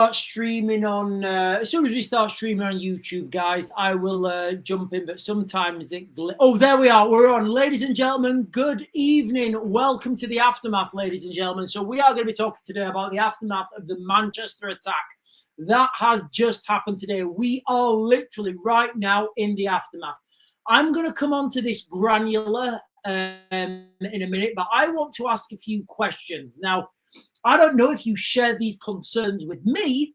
start streaming on as soon as we start streaming on YouTube, guys, I will jump in, but sometimes oh, there we are, we're on. Ladies and gentlemen, good evening, welcome to the aftermath, ladies and gentlemen. So we are going to be talking today about the aftermath of the Manchester attack that has just happened today. We are literally right now in the aftermath. I'm going to come on to this granular in a minute, but I want to ask a few questions now. I don't know if you share these concerns with me,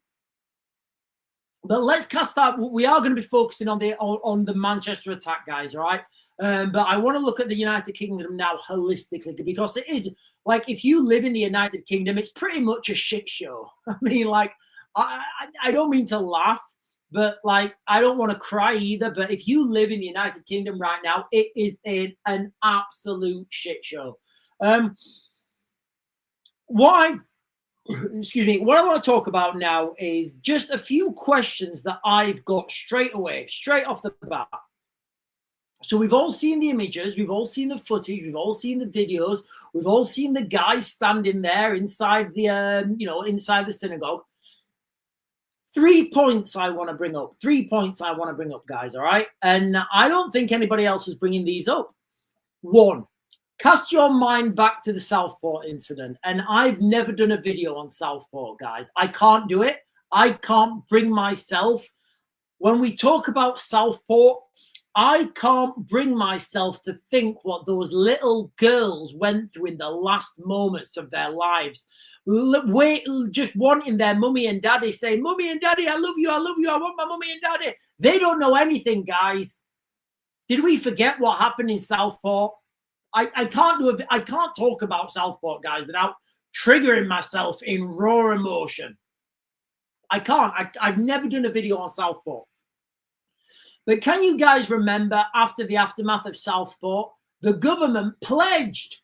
but let's cast out. We are going to be focusing on the Manchester attack, guys. All right, but I want to look at the United Kingdom now holistically, because it is like, if you live in the United Kingdom, it's pretty much a shit show. I mean, like, I don't mean to laugh, but like, I don't want to cry either. But if you live in the United Kingdom right now, it is an absolute shit show. Excuse me, what I want to talk about now is just a few questions that I've got straight off the bat. So we've all seen the images, we've all seen the footage, we've all seen the videos, we've all seen the guy standing there inside the inside the synagogue. 3 points I want to bring up. 3 points I want to bring up, guys, all right? And I don't think anybody else is bringing these up. One, cast your mind back to the Southport incident. And I've never done a video on Southport, guys. I can't do it. I can't bring myself. When we talk about Southport, I can't bring myself to think what those little girls went through in the last moments of their lives. Just wanting their mummy and daddy, saying, "Mummy and daddy, I love you, I love you, I want my mummy and daddy." They don't know anything, guys. Did we forget what happened in Southport? I can't talk about Southport, guys, without triggering myself in raw emotion. I can't. I've never done a video on Southport. But can you guys remember, after the aftermath of Southport, the government pledged.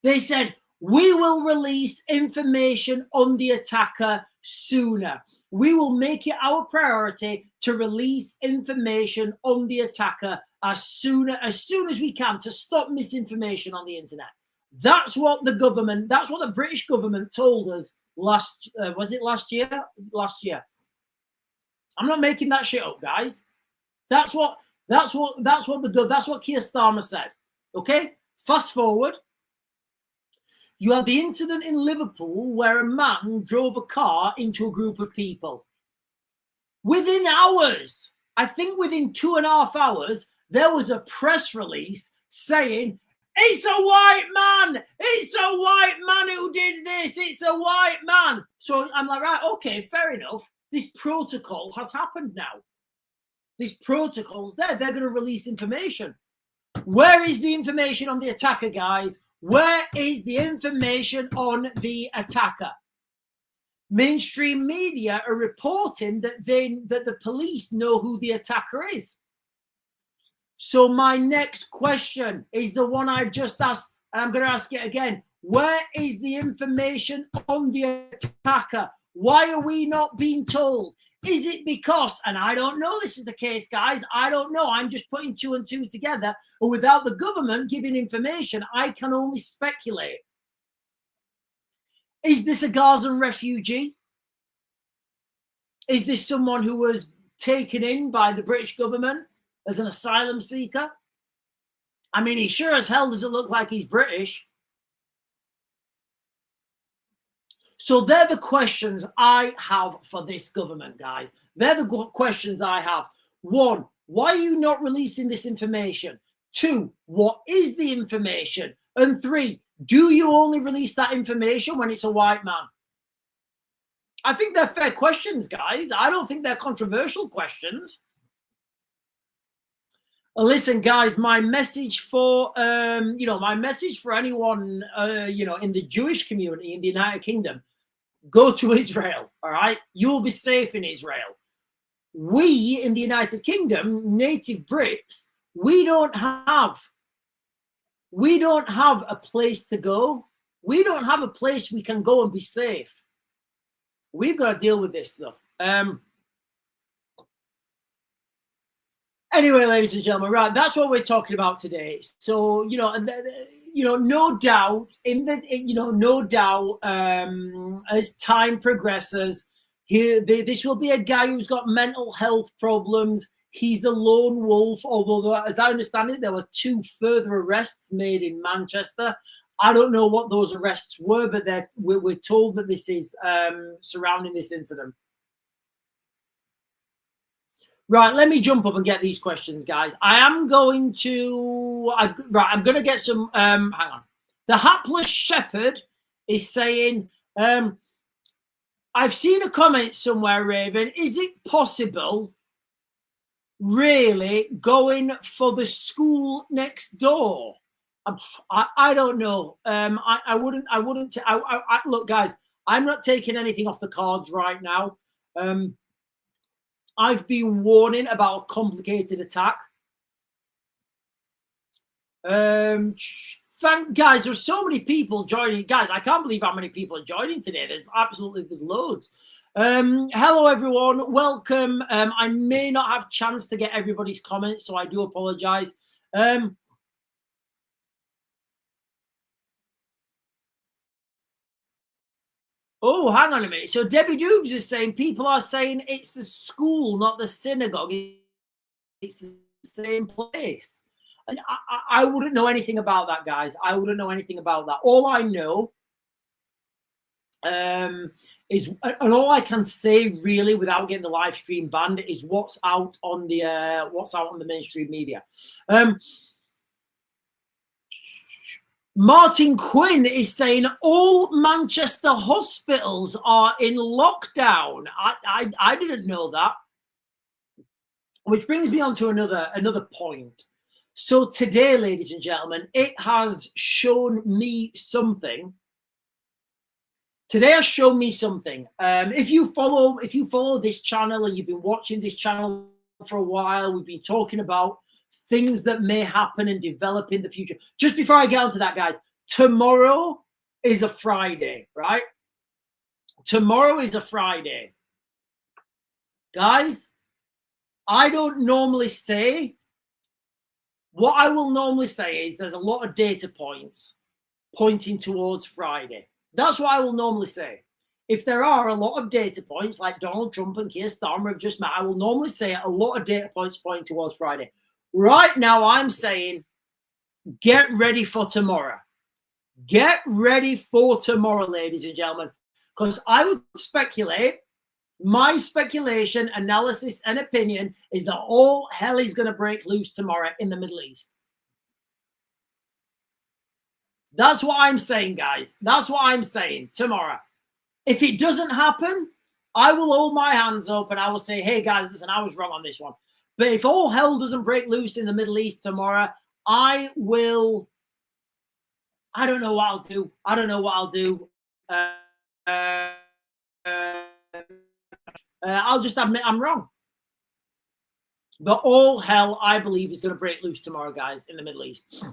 They said, we will release information on the attacker sooner. We will make it our priority to release information on the attacker as soon as we can, to stop misinformation on the internet. That's what the British government told us last year? Last year. I'm not making that shit up, guys. That's what Keir Starmer said. Okay? Fast forward. You have the incident in Liverpool where a man drove a car into a group of people. Within hours, I think within 2.5 hours, there was a press release saying, "It's a white man. It's a white man who did this. It's a white man." So I'm like, right, okay, fair enough. This protocol has happened now. This protocol's there. They're going to release information. Where is the information on the attacker, guys? Where is the information on the attacker? Mainstream media are reporting that the police know who the attacker is. So my next question is the one I've just asked, and I'm going to ask it again. Where is the information on the attacker? Why are we not being told? Is it because, and I don't know this is the case, guys, I don't know, I'm just putting 2 and 2 together, or without the government giving information, I can only speculate. Is this a Gazan refugee? Is this someone who was taken in by the British government as an asylum seeker? I mean, he sure as hell doesn't look like he's British. So they're the questions I have for this government, guys. They're the questions I have. 1, why are you not releasing this information? 2, what is the information? And 3, do you only release that information when it's a white man? I think they're fair questions, guys. I don't think they're controversial questions. Listen, guys, my message for anyone, in the Jewish community in the United Kingdom, go to Israel, all right? You'll be safe in Israel. We in the United Kingdom, native Brits, we don't have a place to go. We don't have a place we can go and be safe. We've got to deal with this stuff. Anyway, ladies and gentlemen, right, that's what we're talking about today. So, no doubt no doubt, as time progresses, this will be a guy who's got mental health problems. He's a lone wolf, although, as I understand it, there were 2 further arrests made in Manchester. I don't know what those arrests were, but we're told that this is surrounding this incident. Right, let me jump up and get these questions, guys. I'm going to get some, hang on. The Hapless Shepherd is saying, I've seen a comment somewhere, Raven. Is it possible, really, going for the school next door? I don't know. I wouldn't. Look, guys, I'm not taking anything off the cards right now. I've been warning about a complicated attack. Guys, there's so many people joining. Guys, I can't believe how many people are joining today. There's loads. Hello, everyone. Welcome. I may not have chance to get everybody's comments, so I do apologize. Oh, hang on a minute. So Debbie Doobs is saying people are saying it's the school, not the synagogue. It's the same place. And I wouldn't know anything about that, guys. I wouldn't know anything about that. All I know is, and all I can say really without getting the live stream banned, is what's out on the mainstream media. Martin Quinn is saying all Manchester hospitals are in lockdown. I didn't know that. Which brings me on to another point. So today, ladies and gentlemen, it has shown me something. Today has shown me something. If you follow this channel and you've been watching this channel for a while, we've been talking about things that may happen and develop in the future. Just before I get onto that, guys, tomorrow is a Friday, right? Tomorrow is a Friday. Guys, I don't normally say, what I will normally say is there's a lot of data points pointing towards Friday. That's what I will normally say. If there are a lot of data points, like Donald Trump and Keir Starmer have just met, I will normally say a lot of data points pointing towards Friday. Right now, I'm saying, get ready for tomorrow. Get ready for tomorrow, ladies and gentlemen, because I would speculate, my speculation, analysis, and opinion is that all hell is going to break loose tomorrow in the Middle East. That's what I'm saying, guys. That's what I'm saying tomorrow. If it doesn't happen, I will hold my hands up and I will say, hey, guys, listen, I was wrong on this one. But if all hell doesn't break loose in the Middle East tomorrow, I don't know what I'll do. I don't know what I'll do. I'll just admit I'm wrong. But all hell, I believe, is going to break loose tomorrow, guys, in the Middle East.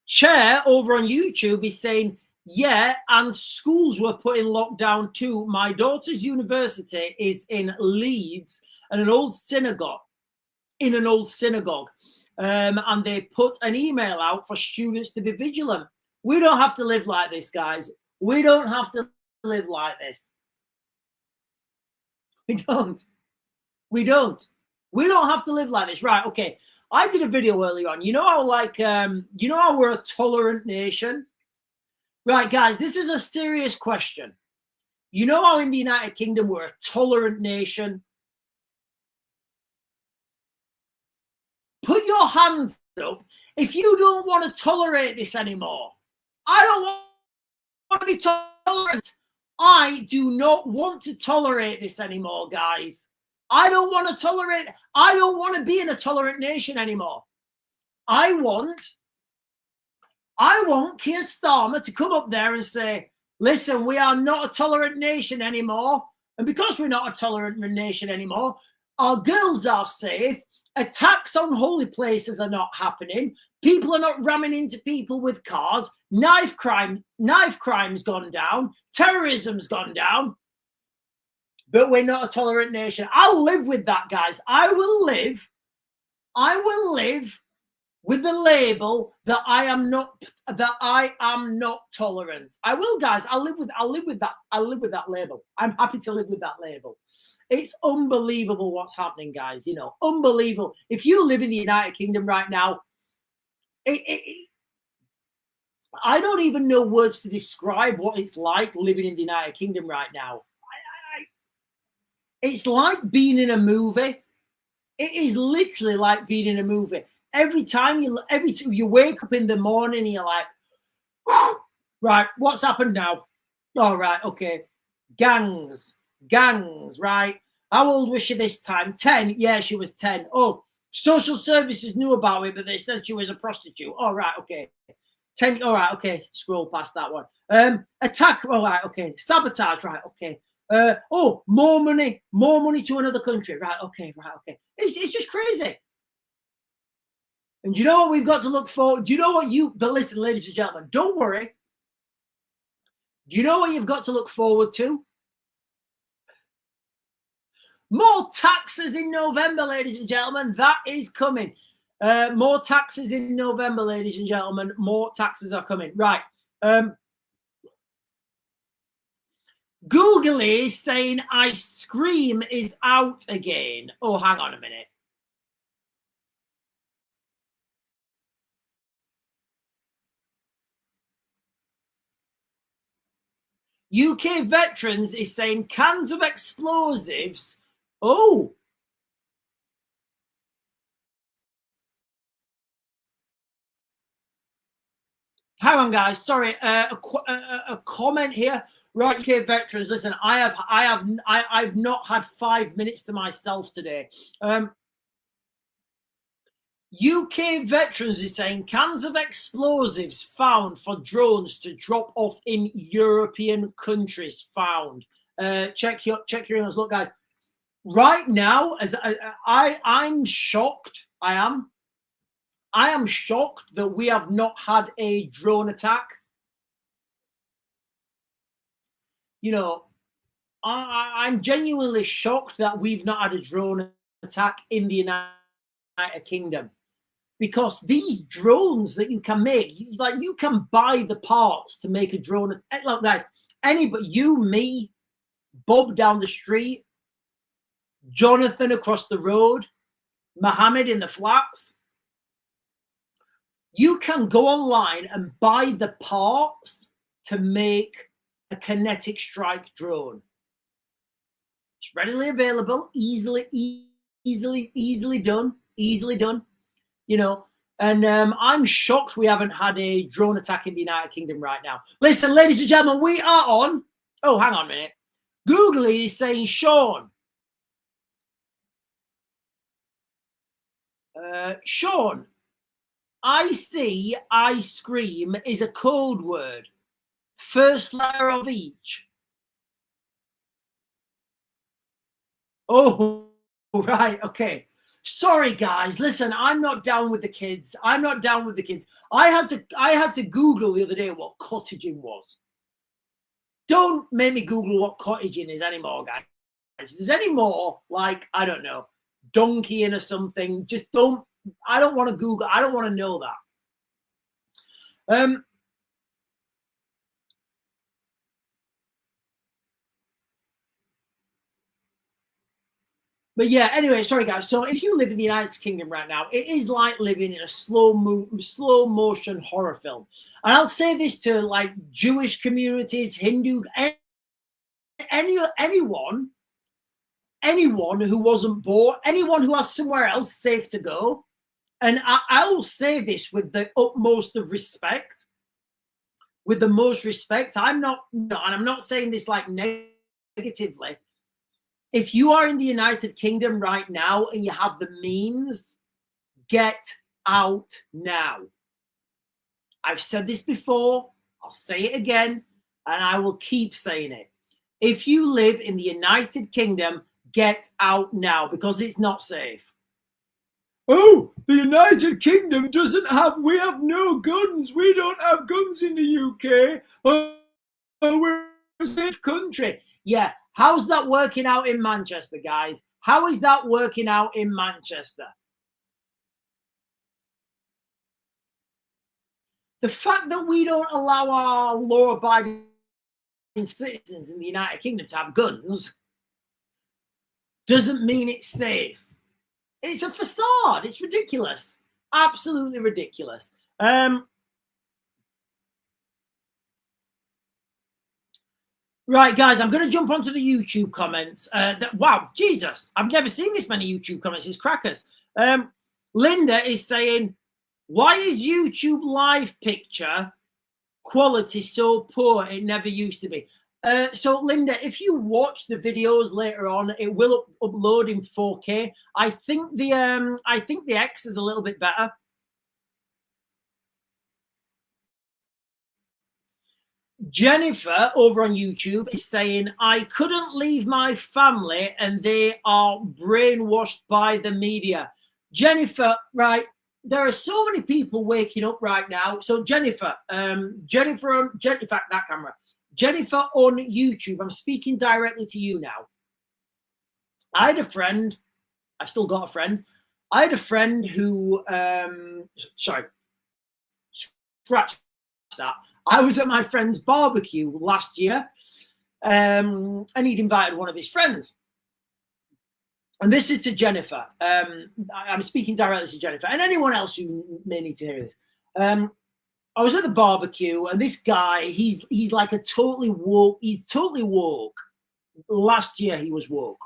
Chair over on YouTube is saying, yeah, and schools were put in lockdown too. My daughter's university is in Leeds, and an old synagogue, and they put an email out for students to be vigilant. We don't have to live like this, guys. We don't have to live like this. We don't. We don't have to live like this. Right, okay. I did a video earlier on. You know how how we're a tolerant nation? Right, guys, this is a serious question. You know how in the United Kingdom we're a tolerant nation? Put your hands up if you don't want to tolerate this anymore. I don't want to be tolerant. I do not want to tolerate this anymore, guys. I don't want to tolerate. I don't want to be in a tolerant nation anymore. I want Keir Starmer to come up there and say, listen, we are not a tolerant nation anymore. And because we're not a tolerant nation anymore, our girls are safe. Attacks on holy places are not happening. People are not ramming into people with cars. Knife crime's gone down. Terrorism's gone down. But we're not a tolerant nation. I'll live with that, guys. I will live with the label that I am not tolerant. I will, guys. I'll live with that. I'll live with that label. I'm happy to live with that label. It's unbelievable what's happening, guys. You know, unbelievable. If you live in the United Kingdom right now, I don't even know words to describe what it's like living in the United Kingdom right now. It's like being in a movie. It is literally like being in a movie. Every time you wake up in the morning, and you're like, right, what's happened now? All right, okay. Gangs, right? How old was she this time? 10. Yeah, she was 10. Oh, social services knew about it, but they said she was a prostitute. All right, okay. 10. All right, okay. Scroll past that one. Attack. All right, okay. Sabotage. Right, okay. Oh, more money to another country. Right, okay. It's just crazy. And do you know what we've got to look for? Do you know what but listen, ladies and gentlemen, don't worry. Do you know what you've got to look forward to? More taxes in November, ladies and gentlemen. That is coming. More taxes in November, ladies and gentlemen. More taxes are coming. Right. Google is saying ice cream is out again. Oh, hang on a minute. UK Veterans is saying cans of explosives. Oh. Hang on, guys. Sorry, a comment here. Right, UK Veterans. Listen, I've not had 5 minutes to myself today. UK Veterans is saying cans of explosives found for drones to drop off in European countries found. Check your emails. Look, guys. Right now, as I'm shocked. I am shocked that we have not had a drone attack. You know, I'm genuinely shocked that we've not had a drone attack in the United Kingdom, because these drones that you can make, you can buy the parts to make a drone. Look, guys, anybody, you, me, Bob down the street, Jonathan across the road, Mohammed in the flats, you can go online and buy the parts to make a kinetic strike drone. It's readily available, easily done. You know, and I'm shocked we haven't had a drone attack in the United Kingdom right now. Listen, ladies and gentlemen, we are on. Oh, hang on a minute. Google is saying, Sean. Sean, I see ice cream is a code word. First letter of each. Oh, right. Okay. Sorry, guys. Listen, I'm not down with the kids. I had to Google the other day what cottaging was. Don't make me Google what cottaging is anymore, guys. If there's any more, like, I don't know, donkeying or something, just don't. I don't want to Google. I don't want to know that. But yeah, anyway, sorry guys. So if you live in the United Kingdom right now, it is like living in a slow motion horror film. And I'll say this to like Jewish communities, Hindu, anyone who wasn't born, anyone who has somewhere else safe to go. And I will say this with the utmost of respect, with the most respect. And I'm not saying this like negatively. If you are in the United Kingdom right now and you have the means, get out now. I've said this before, I'll say it again, and I will keep saying it. If you live in the United Kingdom, get out now, because it's not safe. Oh, the United Kingdom we have no guns. We don't have guns in the UK. Oh, we're a safe country. Yeah. How's that working out in Manchester, guys? How is that working out in Manchester? The fact that we don't allow our law-abiding citizens in the United Kingdom to have guns doesn't mean it's safe. It's a facade. It's ridiculous. Absolutely ridiculous. Right, guys, I'm going to jump onto the YouTube comments. Wow, Jesus, I've never seen this many YouTube comments. It's crackers. Linda is saying, why is YouTube live picture quality so poor? It never used to be. So, Linda, if you watch the videos later on, it will upload in 4K. I think the X is a little bit better. Jennifer over on YouTube is saying, I couldn't leave my family and they are brainwashed by the media. Jennifer, right, there are so many people waking up right now. So Jennifer, in fact, that camera, Jennifer on YouTube, I'm speaking directly to you now. I had a friend, I've still got a friend. I had a friend who, sorry, scratch that. I was at my friend's barbecue last year, and he'd invited one of his friends. And this is to Jennifer. I'm speaking directly to Jennifer and anyone else who may need to hear this. I was at the barbecue, and this guy, he's like a totally woke. He's totally woke. Last year he was woke.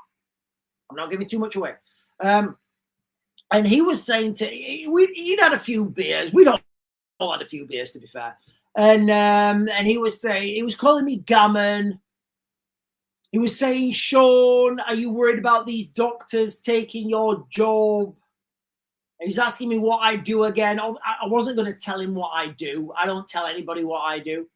I'm not giving too much away. And he was saying he'd had a few beers. We'd all had a few beers, to be fair. And he was saying, he was calling me gammon. He was saying, Sean, are you worried about these doctors taking your job? And he's asking me what I do again. I wasn't going to tell him what I do. I don't tell anybody what I do.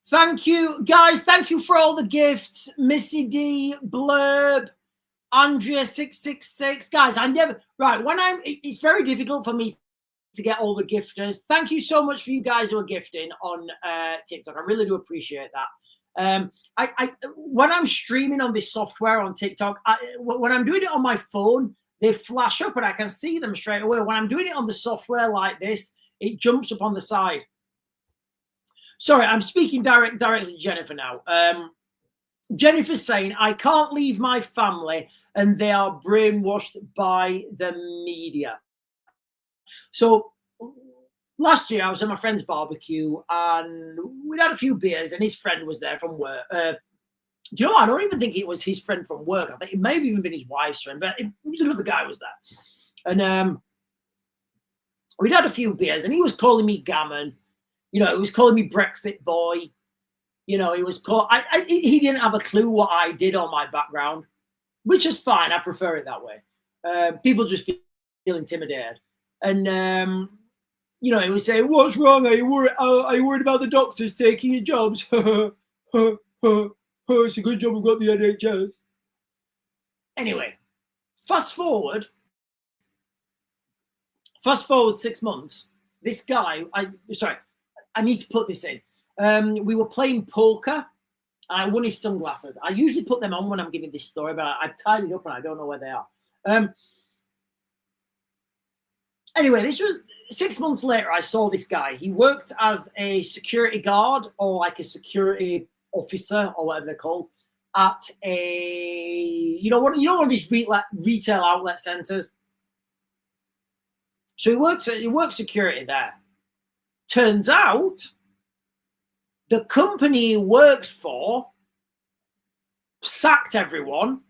Thank you, guys. Thank you for all the gifts. Missy D, Blurb, Andrea666. Guys, it's very difficult for me to get all the gifters. Thank you so much for you guys who are gifting on TikTok. I really do appreciate that. When I'm streaming on this software on TikTok, when I'm doing it on my phone, they flash up and I can see them straight away. When I'm doing it on the software like this, it jumps up on the side. Sorry, I'm speaking directly to Jennifer now. Jennifer's saying, I can't leave my family and they are brainwashed by the media. So last year I was at my friend's barbecue and we'd had a few beers and his friend was there from work. Do you know, I don't even think it was his friend from work. I think it may have even been his wife's friend, but it was another guy was there. And we'd had a few beers and he was calling me gammon. You know, he was calling me Brexit boy. You know, he was he didn't have a clue what I did on my background, which is fine. I prefer it that way. People just feel intimidated. And, you know, he was saying, what's wrong? Are you worried about the doctors taking your jobs? It's a good job we've got the NHS. Anyway, fast forward 6 months. This guy, I need to put this in. We were playing poker. And I won his sunglasses. I usually put them on when I'm giving this story, but I've tied it up and I don't know where they are. Anyway, this was 6 months later. I saw this guy. He worked as a security guard or like a security officer or whatever they're called at one of these retail outlet centers. So he worked security there. Turns out the company he works for sacked everyone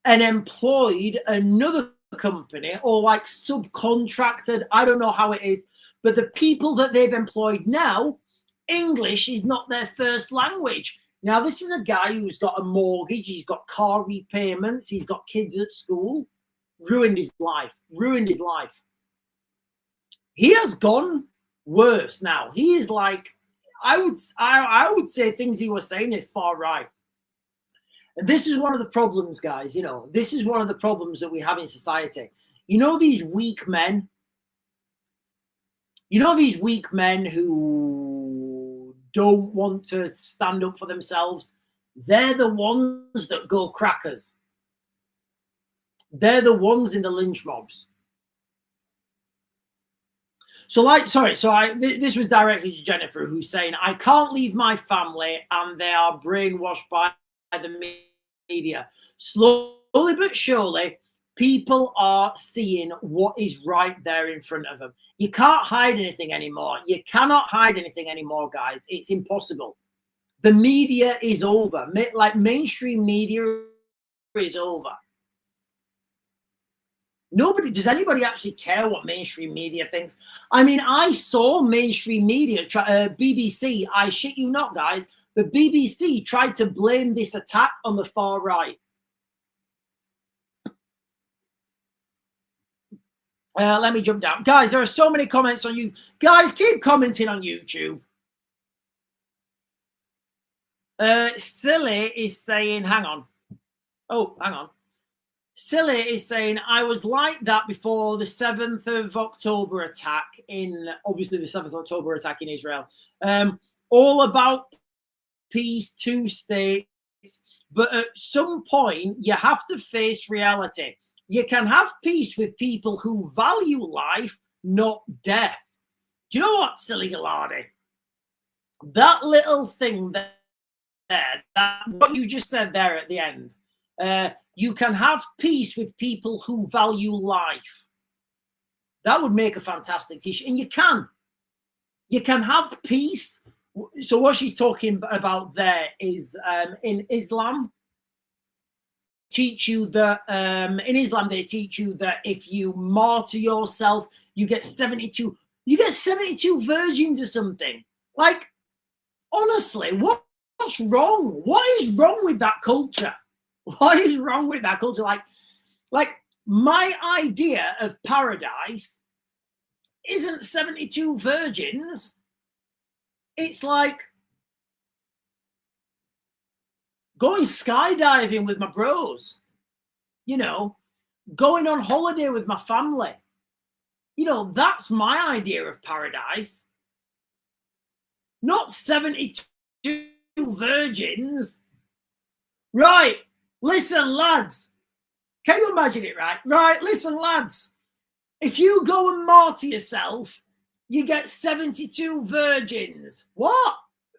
and employed another company or like subcontracted. I don't know how it is, but the people that they've employed now, English is not their first language. Now, this is a guy who's got a mortgage. He's got car repayments. He's got kids at school. Ruined his life. He has gone worse now. He is like, I would say things he was saying is far right. And this is one of the problems, guys. You know, this is one of the problems that we have in society. You know, these weak men. You know, these weak men who don't want to stand up for themselves. They're the ones that go crackers. They're the ones in the lynch mobs. So, like, sorry, so this was directly to Jennifer, who's saying, I can't leave my family and they are brainwashed by the media. Slowly but surely, people are seeing what is right there in front of them. You can't hide anything anymore. You cannot hide anything anymore, guys. It's impossible. The media is over. Like, mainstream media is over. Does anybody actually care what mainstream media thinks? I mean, I saw mainstream media, BBC, I shit you not, guys, the BBC tried to blame this attack on the far right. Let me jump down. Guys, there are so many comments on you. Guys, keep commenting on YouTube. Silly is saying, hang on. Oh, hang on. Silly is saying, I was like that before the 7th of October attack obviously the 7th of October attack in Israel. All about peace, 2 states, but at some point you have to face reality. You can have peace with people who value life, not death. Do you know what, Silly Gallardi? That little thing there, what you just said there at the end, you can have peace with people who value life. That would make a fantastic t-shirt. And you can have peace. So what she's talking about there is in Islam, teach you that in Islam they teach you that if you martyr yourself, you get 72 virgins or something. Like, honestly, what's wrong? What is wrong with that culture? What is wrong with that culture? Like my idea of paradise isn't 72 virgins. It's like going skydiving with my bros, going on holiday with my family. That's my idea of paradise. Not 72 virgins. Right. Listen, lads. Can you imagine it, right? Right. Listen, lads. If you go and martyr yourself, you get 72 virgins. What?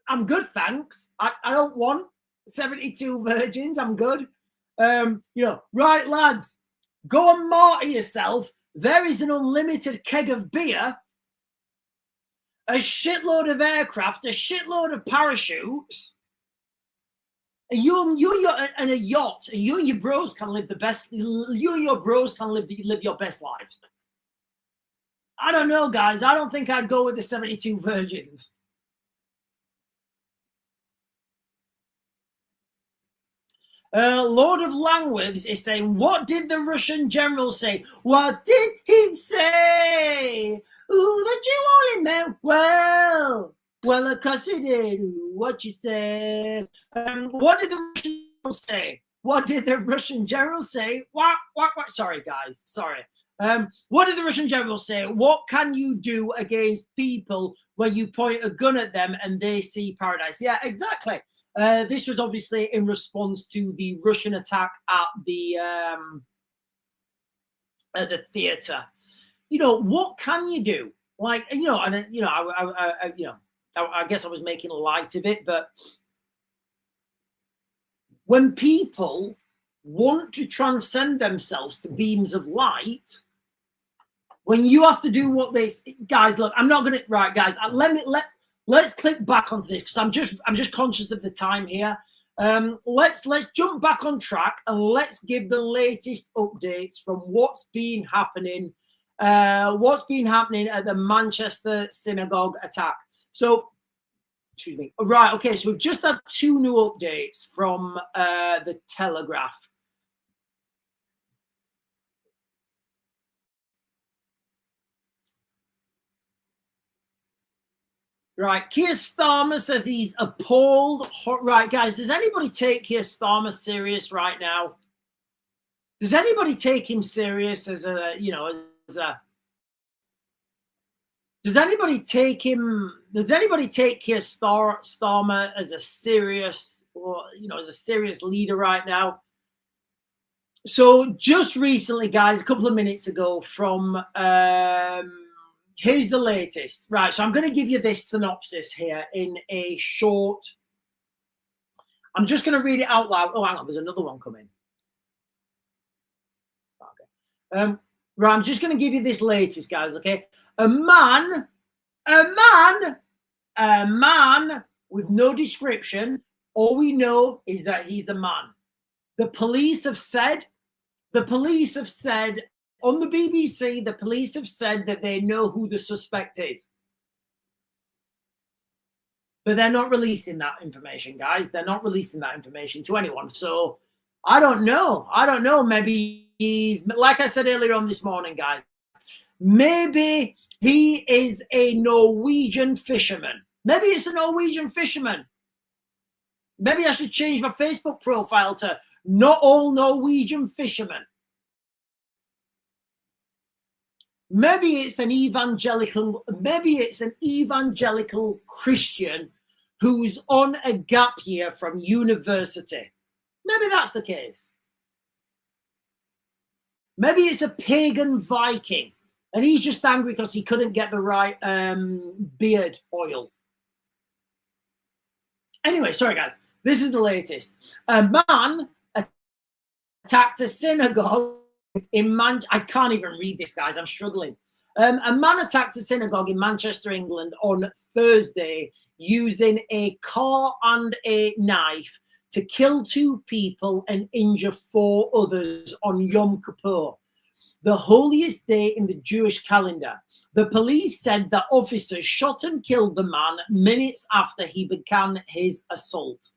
I'm good, thanks. I don't want 72 virgins. I'm good. Right, lads. Go and martyr yourself. There is an unlimited keg of beer, a shitload of aircraft, a shitload of parachutes. You and a yacht, and you and your bros can live the best. You and your bros can live your best lives. I don't know, guys. I don't think I'd go with the 72 virgins. Lord of Langworths is saying, what did the Russian general say? What did he say? Ooh, that you only meant well. Well, of course he did. What you said. What did the Russian general say? What did the Russian general say? What? Sorry, guys. Sorry. What did the Russian general say? What can you do against people when you point a gun at them and they see paradise? Yeah, exactly. This was obviously in response to the Russian attack at the theater. What can you do? Like, I guess I was making light of it, but when people want to transcend themselves to beams of light, when you have to do what they guys, look, I'm not gonna guys, let's click back onto this because I'm just conscious of the time here. Let's jump back on track and let's give the latest updates from what's been happening at the Manchester synagogue attack. So, excuse me. Right, okay, so we've just had 2 new updates from the Telegraph. Right, Keir Starmer says he's appalled. Right, guys, does anybody take Keir Starmer serious right now? Does anybody take him serious as a, does anybody take Keir Starmer as a serious, as a serious leader right now? So just recently, guys, a couple of minutes ago from here's the latest. Right, so I'm going to give you this synopsis here in a short. I'm just going to read it out loud. Oh, hang on, there's another one coming. Okay. Right, I'm just going to give you this latest, guys. Okay, a man with no description. All we know is that he's a man. The police have said on the BBC, the police have said that they know who the suspect is. But they're not releasing that information, guys. They're not releasing that information to anyone. So I don't know. Maybe he's, like I said earlier on this morning, guys, maybe he is a Norwegian fisherman. Maybe it's a Norwegian fisherman. Maybe I should change my Facebook profile to not all Norwegian fishermen. Maybe it's an evangelical Christian who's on a gap year from university. Maybe that's the case. Maybe it's a pagan Viking and he's just angry because he couldn't get the right beard oil. Anyway, sorry guys, this is the latest. A man attacked a synagogue in I can't even read this, guys. I'm struggling. A man attacked a synagogue in Manchester, England on Thursday using a car and a knife to kill 2 people and injure 4 others on Yom Kippur, the holiest day in the Jewish calendar. The police said that officers shot and killed the man minutes after he began his assault,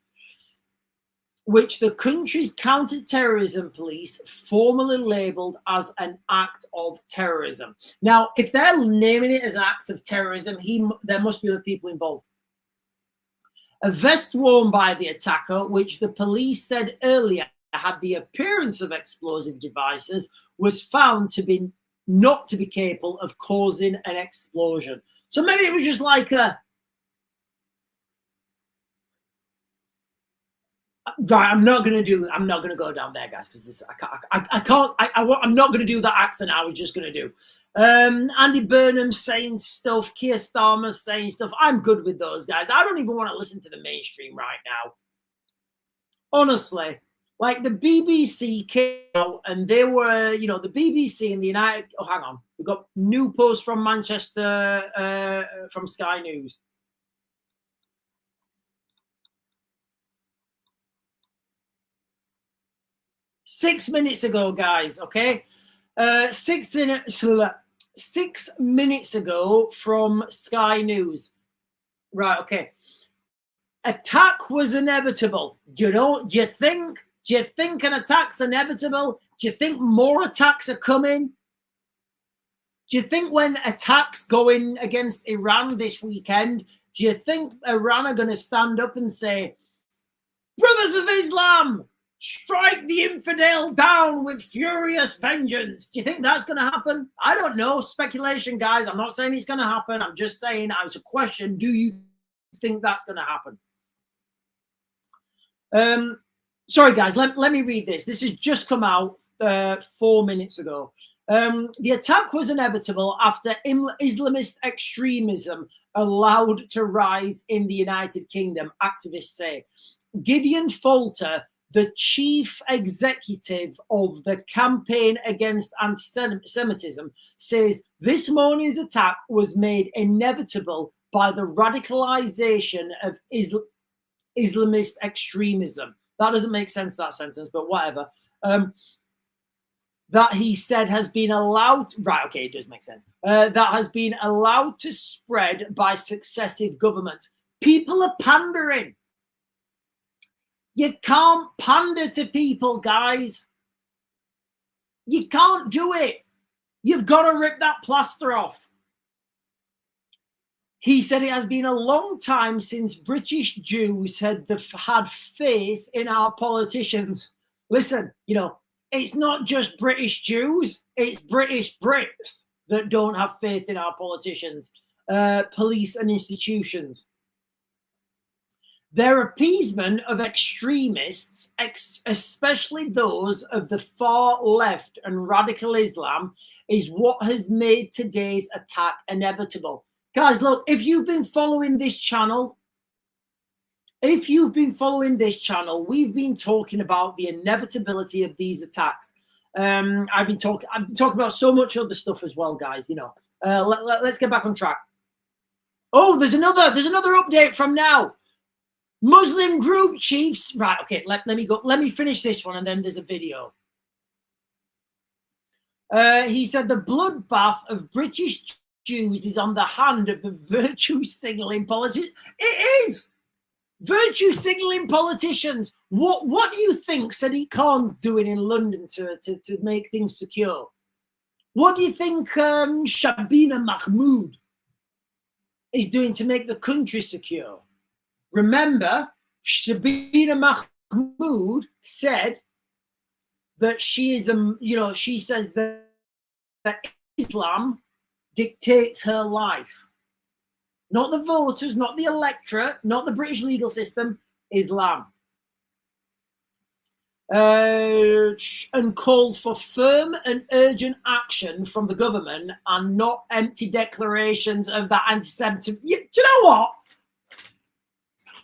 which the country's counter-terrorism police formally labelled as an act of terrorism. Now, if they're naming it as an act of terrorism, there must be other people involved. A vest worn by the attacker, which the police said earlier had the appearance of explosive devices, was found to be not to be capable of causing an explosion. So maybe it was just like a... Right, I'm not gonna go down there, guys, because I'm not gonna do that accent I was just gonna do. Andy Burnham saying stuff, Keir Starmer saying stuff. I'm good with those guys. I don't even want to listen to the mainstream right now. Honestly, like the BBC came out and they were, the BBC and the United. Oh, hang on, we've got new post from Manchester from Sky News. Six minutes ago, guys, okay? 6 minutes ago from Sky News. Right, okay. Attack was inevitable. Do you think an attack's inevitable? Do you think more attacks are coming? Do you think when attacks going against Iran this weekend, do you think Iran are going to stand up and say, Brothers of Islam, strike the infidel down with furious vengeance? Do you think that's going to happen? I don't know. Speculation, guys. I'm not saying it's going to happen. I'm just saying, as a question, do you think that's going to happen? Sorry, guys. Let me read this. This has just come out 4 minutes ago. The attack was inevitable after Islamist extremism allowed to rise in the United Kingdom, activists say. Gideon Falter, the chief executive of the Campaign Against Anti-Semitism, says this morning's attack was made inevitable by the radicalization of Islamist extremism. That doesn't make sense, that sentence, but whatever. That he said has been allowed, right, okay, it does make sense. That has been allowed to spread by successive governments. People are pandering. You can't pander to people, guys. You can't do it. You've got to rip that plaster off. He said it has been a long time since British Jews had faith in our politicians. Listen, it's not just British Jews, it's British Brits that don't have faith in our politicians, police and institutions. Their appeasement of extremists, especially those of the far left and radical Islam, is what has made today's attack inevitable. Guys, look, if you've been following this channel, we've been talking about the inevitability of these attacks. I've been talking about so much other stuff as well, guys. You know, let's get back on track. Oh, there's another update from now. Muslim group chiefs. Right, okay, let me go. Let me finish this one, and then there's a video. He said the bloodbath of British Jews is on the hand of the virtue signaling politicians. It is virtue signaling politicians. What do you think Sadiq Khan's doing in London to make things secure? What do you think Shabina Mahmood is doing to make the country secure? Remember, Shabina Mahmood said that she is she says that Islam dictates her life. Not the voters, not the electorate, not the British legal system, Islam. And called for firm and urgent action from the government and not empty declarations of that anti-Semitism. Do you know what?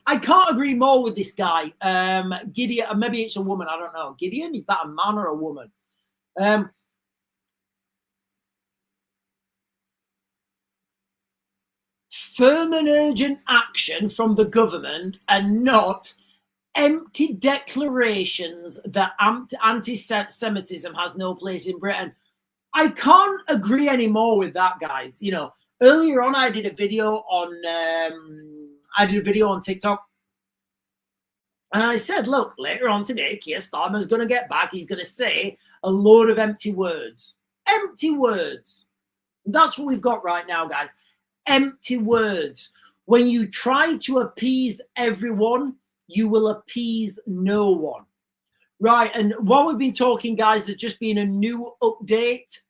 I can't agree more with this guy. Gideon, maybe it's a woman, I don't know. Gideon, is that a man or a woman? Firm and urgent action from the government and not empty declarations that anti-Semitism has no place in Britain. I can't agree anymore with that, guys. You know, earlier on I did a video on TikTok, and I said, look, later on today, Keir Starmer's going to get back. He's going to say a load of empty words. Empty words. That's what we've got right now, guys. Empty words. When you try to appease everyone, you will appease no one. Right, and while we've been talking, guys, there's just been a new update.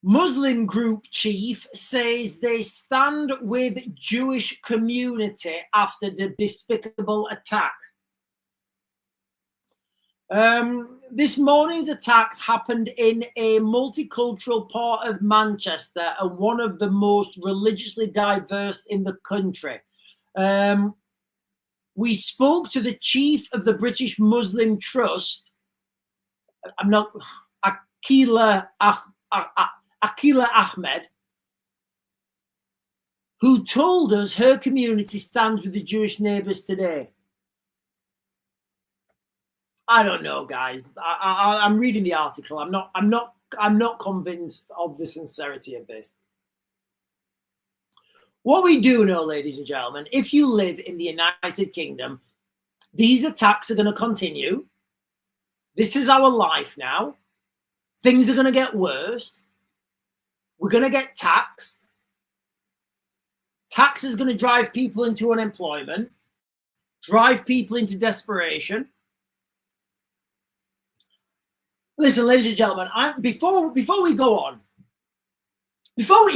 Muslim group chief says they stand with Jewish community after the despicable attack. This morning's attack happened in a multicultural part of Manchester and one of the most religiously diverse in the country. We spoke to the chief of the British Muslim Trust, Akila Ahmed, who told us her community stands with the Jewish neighbours today. I don't know, guys. I'm reading the article. I'm not convinced of the sincerity of this. What we do know, ladies and gentlemen, if you live in the United Kingdom, these attacks are going to continue. This is our life now. Things are going to get worse. We're going to get taxed. Tax is going to drive people into unemployment, drive people into desperation. Listen, ladies and gentlemen, before we go on, before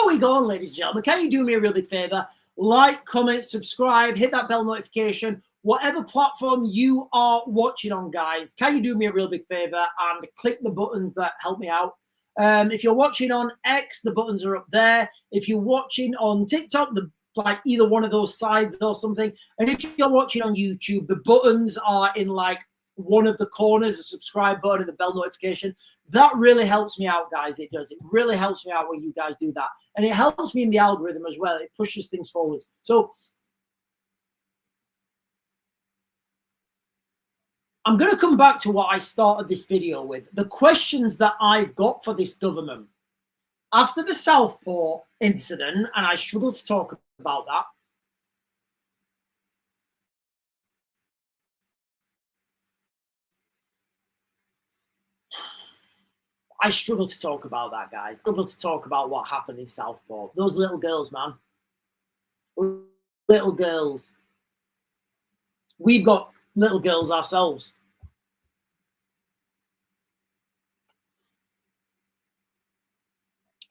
we go on, ladies and gentlemen, can you do me a real big favor? Like, comment, subscribe, hit that bell notification, whatever platform you are watching on, guys. Can you do me a real big favor and click the buttons that help me out? If you're watching on X, the buttons are up there. If you're watching on TikTok, like either one of those sides or something. And if you're watching on YouTube, the buttons are in like one of the corners, the subscribe button and the bell notification. That really helps me out, guys. It does. It really helps me out when you guys do that. And it helps me in the algorithm as well. It pushes things forward. So I'm going to come back to what I started this video with. The questions that I've got for this government. After the Southport incident, and I struggle to talk about that, I struggle to talk about that, guys. I struggle to talk about what happened in Southport. Those little girls, man. Little girls. We've got little girls ourselves.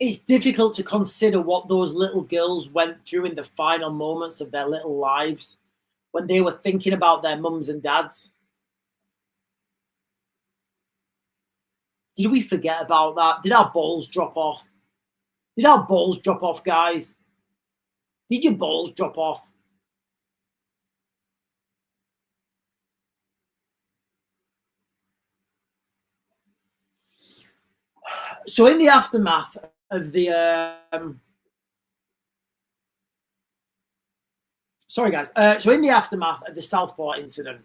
it's difficult to consider what those little girls went through in the final moments of their little lives when they were thinking about their mums and dads. Did we forget about that? Did our balls drop off? Did our balls drop off, guys? Did your balls drop off? So in the aftermath of the sorry guys, so in the aftermath of the Southport incident,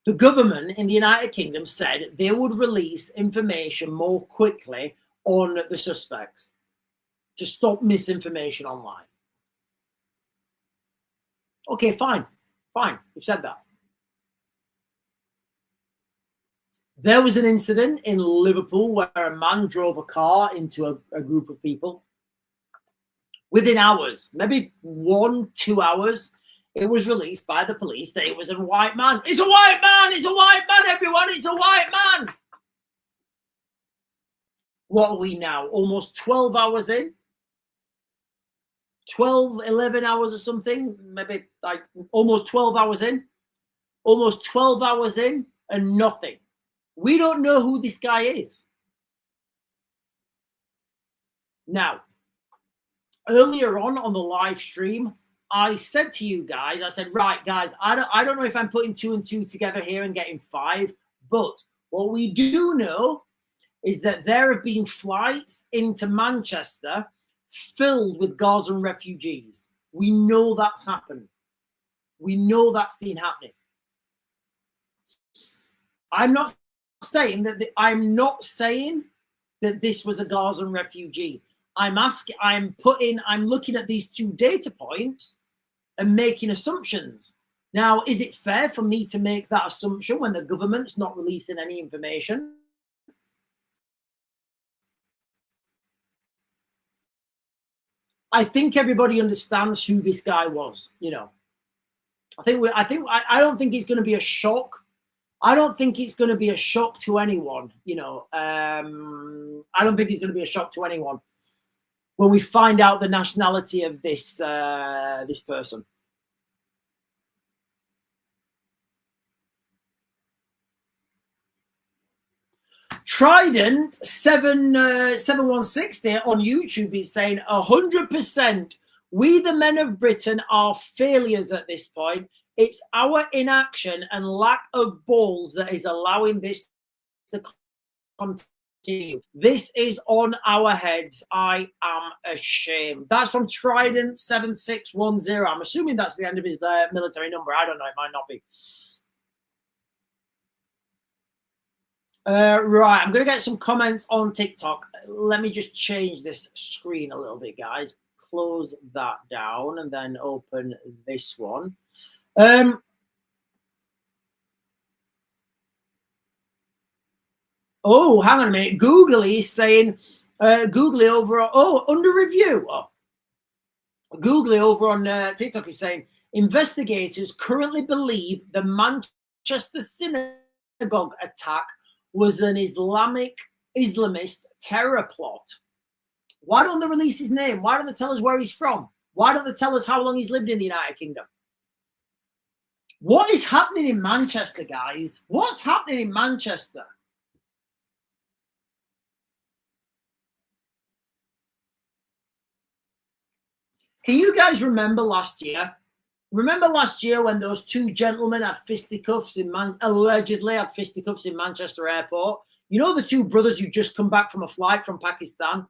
the government in the United Kingdom said they would release information more quickly on the suspects to stop misinformation online. Okay, fine, you've said that. There was an incident in Liverpool where a man drove a car into a group of people. Within hours, maybe 1-2 hours, it was released by the police that it was a white man. It's a white man! It's a white man, everyone! It's a white man! What are we now? Almost 12 hours in? 12, 11 hours or something? Maybe like almost 12 hours in? Almost 12 hours in and nothing. We don't know who this guy is. Now, earlier on the live stream, I said to you guys, I said, right, guys, I don't know if I'm putting 2 and 2 together here and getting 5, but what we do know is that there have been flights into Manchester filled with Gazan refugees. We know that's happened. We know that's been happening. I'm not saying that this was a Gazan refugee. I'm looking at these 2 data points and making assumptions. Now, is it fair for me to make that assumption when the government's not releasing any information? I think everybody understands who this guy was, you know. I don't think it's going to be a shock. I don't think it's going to be a shock to anyone, you know. I don't think it's going to be a shock to anyone when we find out the nationality of this this person. Trident 7160 on YouTube is saying 100%. We, the men of Britain, are failures at this point. It's our inaction and lack of balls that is allowing this to continue. This is on our heads. I am ashamed. That's from Trident 7610. I'm assuming that's the end of his military number. I don't know. It might not be. Right, I'm going to get some comments on TikTok. Let me just change this screen a little bit, guys. Close that down and then open this one. Oh, hang on a minute. Googly is saying, Googly over, under review. Oh. Googly over on TikTok is saying, investigators currently believe the Manchester synagogue attack was an Islamist terror plot. Why don't they release his name? Why don't they tell us where he's from? Why don't they tell us how long he's lived in the United Kingdom? What is happening in Manchester, guys? What's happening in Manchester? Can you guys remember last year? Remember last year when those 2 gentlemen had fisticuffs allegedly had fisticuffs in Manchester Airport? You know, the 2 brothers who just come back from a flight from Pakistan?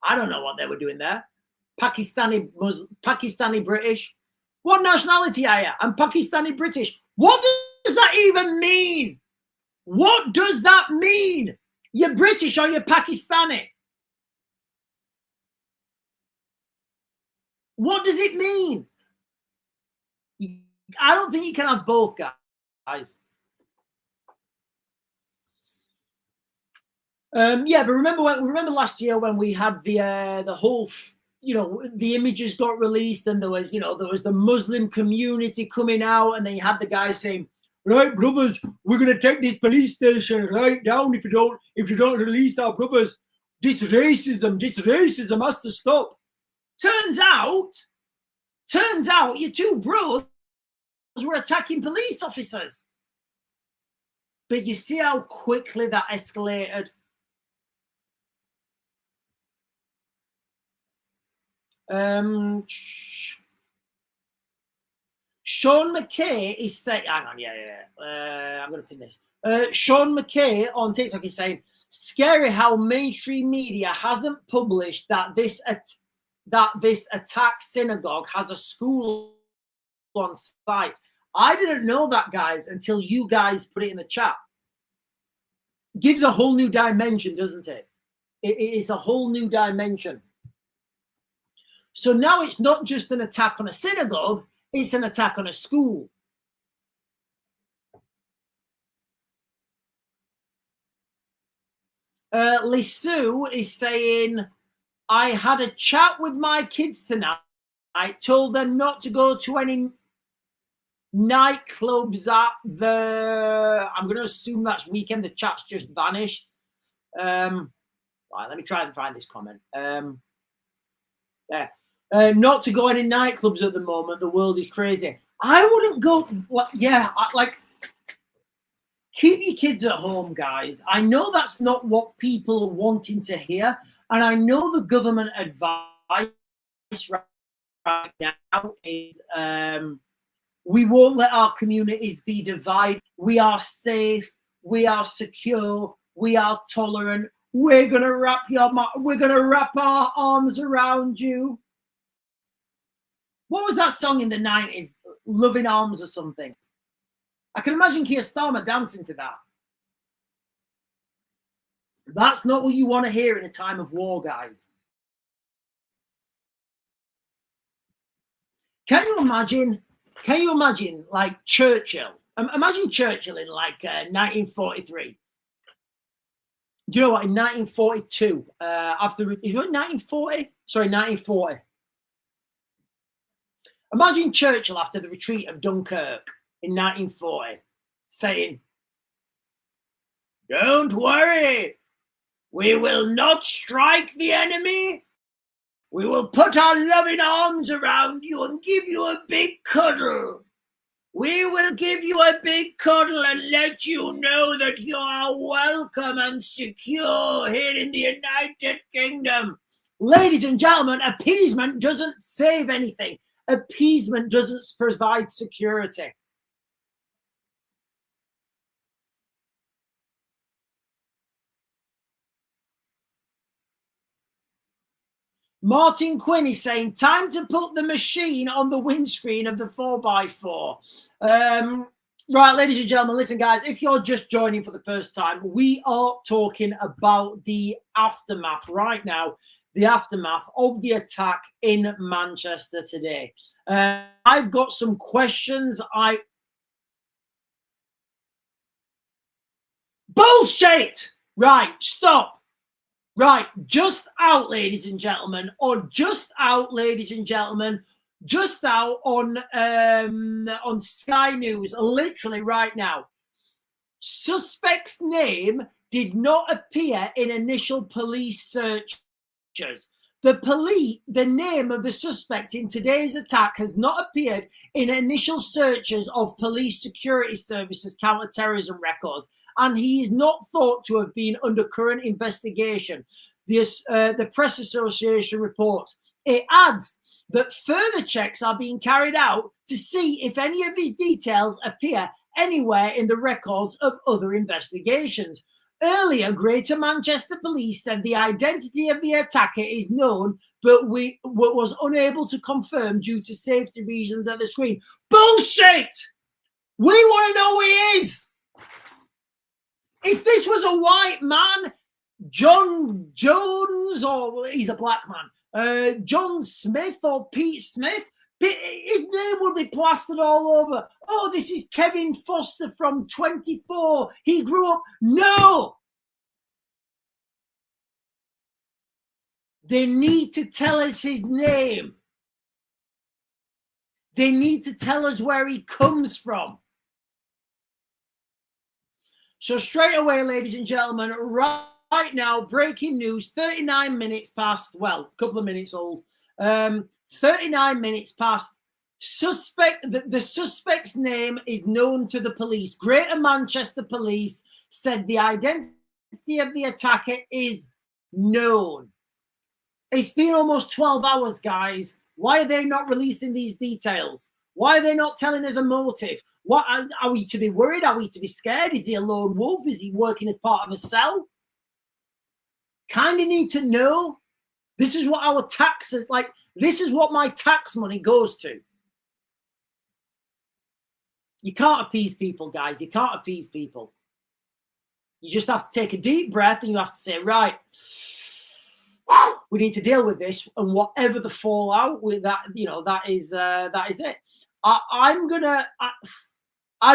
I don't know what they were doing there. Pakistani British. What nationality are you? I'm Pakistani British. What does that even mean? What does that mean? You're British or you're Pakistani? What does it mean? I don't think you can have both, guys. Yeah, but remember last year when we had the whole, you know, the images got released and there was the Muslim community coming out, and then you had the guy saying, right, brothers, we're going to take this police station right down if you don't release our brothers. this racism has to stop. Turns out your two bros were attacking police officers. But you see how quickly that escalated. Sean McKay is saying, hang on, I'm going to pin this. Sean McKay on TikTok is saying, scary how mainstream media hasn't published that this attack synagogue has a school on site. I didn't know that, guys, until you guys put it in the chat. Gives a whole new dimension, doesn't it? It is a whole new dimension. So now it's not just an attack on a synagogue, it's an attack on a school. Lisu is saying, I had a chat with my kids tonight. I told them not to go to any nightclubs at I'm going to assume that's weekend. The chat's just vanished. Right, let me try and find this comment. Not to go any nightclubs at the moment. The world is crazy. I wouldn't go. Keep your kids at home, guys. I know that's not what people are wanting to hear. And I know the government advice right now is we won't let our communities be divided. We are safe. We are secure. We are tolerant. We're gonna wrap our arms around you. What was that song in the 90s? Loving Arms or something. I can imagine Keir Starmer dancing to that. That's not what you want to hear in a time of war, guys. Can you imagine like Churchill? Imagine Churchill in like 1943. Do you know what? In 1942, after is it 1940? Sorry, 1940. Imagine Churchill after the retreat of Dunkirk in 1940 saying, "Don't worry, we will not strike the enemy. We will put our loving arms around you and give you a big cuddle. We will give you a big cuddle and let you know that you are welcome and secure here in the United Kingdom." Ladies and gentlemen, appeasement doesn't save anything. Appeasement doesn't provide security. Martin Quinn is saying, time to put the machine on the windscreen of the 4x4. Right, ladies and gentlemen, listen, guys, if you're just joining for the first time, we are talking about the aftermath right now, the aftermath of the attack in Manchester today. I've got some questions. Bullshit! Right, stop. Right, just out, ladies and gentlemen, or just out, ladies and gentlemen, just out on Sky News, literally right now. Suspect's name did not appear in initial police searches. The name of the suspect in today's attack has not appeared in initial searches of police security services counter-terrorism records, and he is not thought to have been under current investigation. The Press Association reports. It adds that further checks are being carried out to see if any of his details appear anywhere in the records of other investigations. Earlier, Greater Manchester Police said the identity of the attacker is known, but was unable to confirm due to safety reasons at the screen. Bullshit! We want to know who he is. If this was a white man, John Jones, or he's a black man, John Smith or Pete Smith, his name would be plastered all over. Oh, this is Kevin Foster from 24. He grew up. No! They need to tell us his name. They need to tell us where he comes from. So straight away, ladies and gentlemen, right right now, breaking news, 39 minutes past, well, a couple of minutes old. 39 minutes past. The suspect's name is known to the police. Greater Manchester Police said the identity of the attacker is known. It's been almost 12 hours, guys. Why are they not releasing these details? Why are they not telling us a motive? What are we to be worried? Are we to be scared? Is he a lone wolf? Is he working as part of a cell? Kind of need to know. This is what our taxes, like, this is what my tax money goes to. You can't appease people, guys. You can't appease people. You just have to take a deep breath and you have to say, right, we need to deal with this, and whatever the fallout with that, you know, that is it. I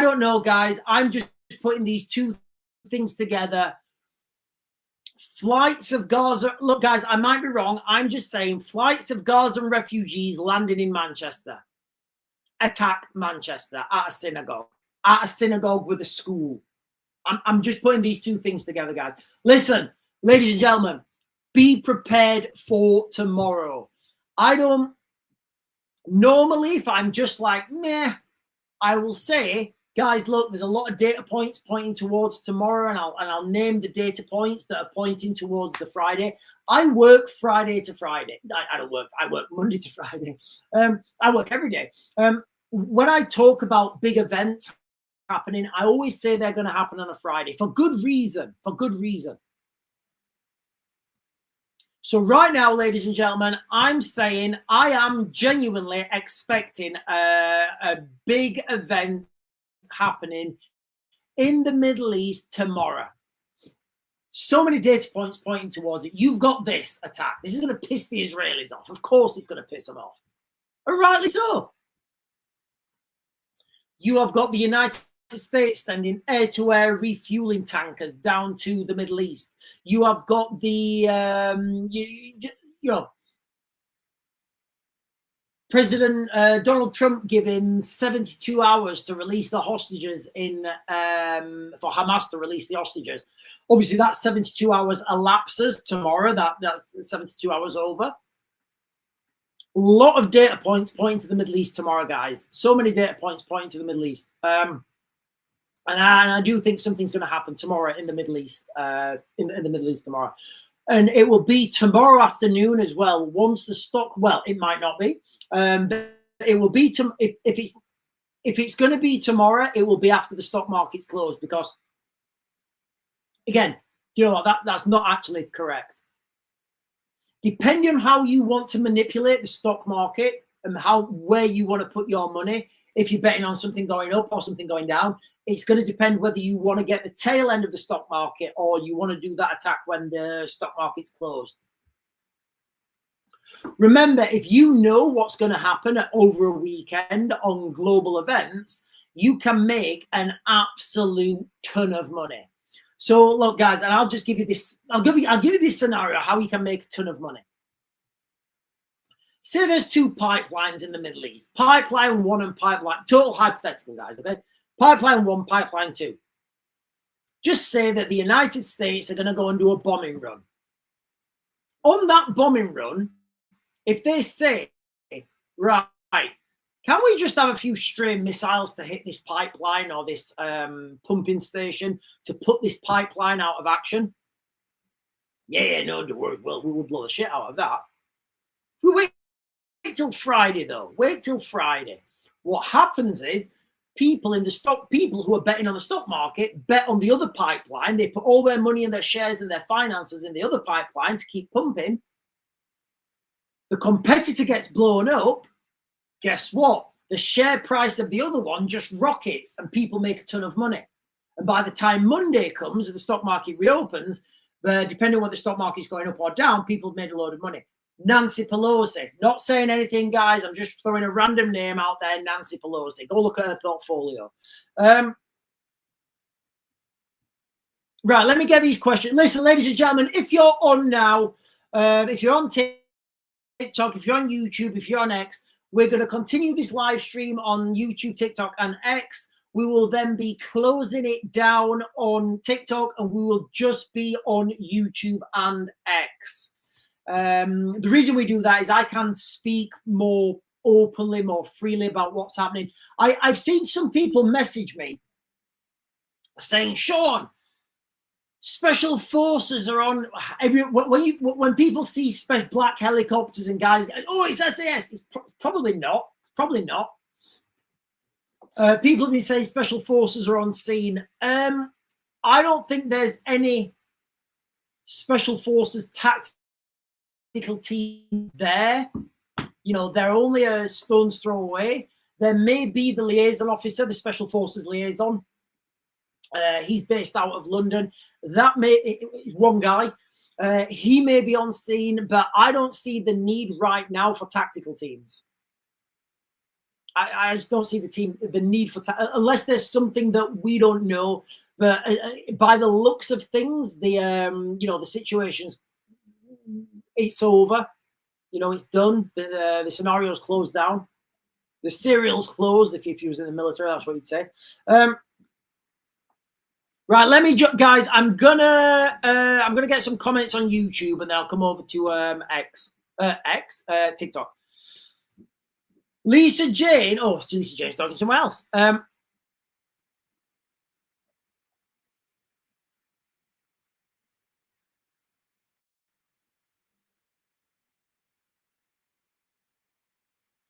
don't know, guys. I'm just putting these two things together. Flights of Gaza. Look, guys, I might be wrong. I'm just saying flights of Gazan refugees landing in Manchester. Attack Manchester at a synagogue. At a synagogue with a school. I'm just putting these two things together, guys. Listen, ladies and gentlemen, be prepared for tomorrow. I don't normally, if I'm just like, meh, I will say, guys, look, there's a lot of data points pointing towards tomorrow, and I'll name the data points that are pointing towards the Friday. I work Friday to Friday. I don't work. I work Monday to Friday. I work every day. When I talk about big events happening, I always say they're going to happen on a Friday for good reason. For good reason. So right now, ladies and gentlemen, I'm saying I am genuinely expecting a big event happening in the Middle East tomorrow. So many data points pointing towards it. You've got this attack. This is going to piss the Israelis off. Of course it's going to piss them off. And rightly so. You have got the United States sending air-to-air refueling tankers down to the Middle East. You have got the, President Donald Trump giving 72 hours to release the hostages for Hamas to release the hostages. Obviously, that 72 hours elapses tomorrow. That's 72 hours over. A lot of data points pointing to the Middle East tomorrow, guys. So many data points pointing to the Middle East. And I do think something's going to happen tomorrow in the Middle East, in the Middle East tomorrow. And it will be tomorrow afternoon as well. Once the stock, well, it might not be. But it will be, if it's going to be tomorrow, it will be after the stock market's closed. Because, again, you know what, that's not actually correct. Depending on how you want to manipulate the stock market and where you want to put your money, if you're betting on something going up or something going down, it's going to depend whether you want to get the tail end of the stock market or you want to do that attack when the stock market's closed. Remember, if you know what's going to happen over a weekend on global events, you can make an absolute ton of money. So look, guys, and I'll just give you this. I'll give you this scenario how you can make a ton of money. Say there's two pipelines in the Middle East. Pipeline 1 and pipeline, total hypothetical, guys, okay? Pipeline 1, pipeline 2. Just say that the United States are going to go and do a bombing run. On that bombing run, if they say, right, can we just have a few stray missiles to hit this pipeline or this pumping station to put this pipeline out of action? Yeah, no, don't worry. Well, we will blow the shit out of that. If we wait till Friday, though. Wait till Friday. What happens is people who are betting on the stock market bet on the other pipeline. They put all their money and their shares and their finances in the other pipeline to keep pumping. The competitor gets blown up. Guess what? The share price of the other one just rockets and people make a ton of money. And by the time Monday comes and the stock market reopens, depending on whether the stock market is going up or down, people have made a load of money. Nancy Pelosi, not saying anything, guys. I'm just throwing a random name out there, Nancy Pelosi. Go look at her portfolio. Right, let me get these questions. Listen, ladies and gentlemen, if you're on now, if you're on TikTok, if you're on YouTube, if you're on X, we're going to continue this live stream on YouTube, TikTok, and X. We will then be closing it down on TikTok, and we will just be on YouTube and X. The reason we do that is I can speak more openly, more freely about what's happening. I've seen some people message me saying, Sean, special forces are on. When people see black helicopters and guys, oh, it's SAS. It's probably not. Probably not. People have been saying special forces are on scene. I don't think there's any special forces tactical team there. You know, they're only a stone's throw away. There may be the liaison officer, the special forces liaison. He's based out of London. That may one guy. He may be on scene, but I don't see the need right now for tactical teams. I just don't see the need for unless there's something that we don't know. But by the looks of things, the situation's it's over. You know, it's done. The scenario's closed down. The serial's closed. If you was in the military, that's what you'd say. Right, let me guys. I'm gonna get some comments on YouTube, and then I'll come over to TikTok. Lisa Jane. Oh, Lisa Jane's talking to someone else.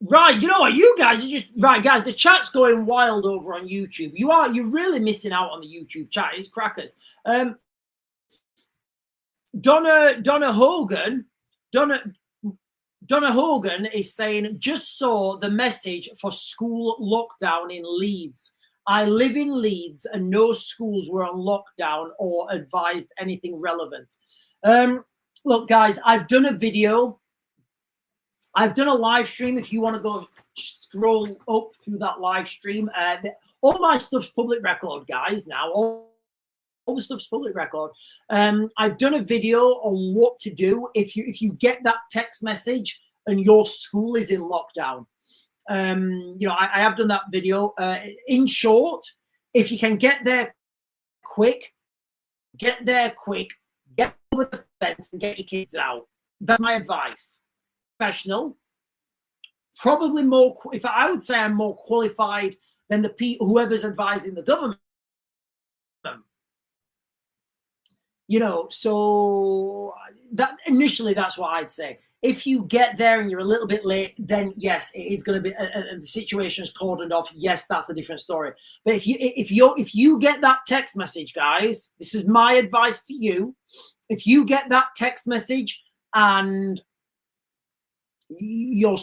Right, you know what? You guys are just right, guys. The chat's going wild over on YouTube. You're really missing out on the YouTube chat. It's crackers. Donna Hogan is saying, just saw the message for school lockdown in Leeds. I live in Leeds and no schools were on lockdown or advised anything relevant. Look, guys, I've done a video. I've done a live stream. If you want to go scroll up through that live stream, all my stuff's public record, guys. Now, all the stuff's public record. I've done a video on what to do if you get that text message and your school is in lockdown. I have done that video. In short, if you can get there quick, get over the fence and get your kids out. That's my advice. Professional, probably more. If I would say I'm more qualified than whoever's advising the government. You know, so that initially that's what I'd say. If you get there and you're a little bit late, then yes, it is going to be the situation's cordoned off. Yes, that's a different story. But if you get that text message, guys, this is my advice to you. If you get that text message and your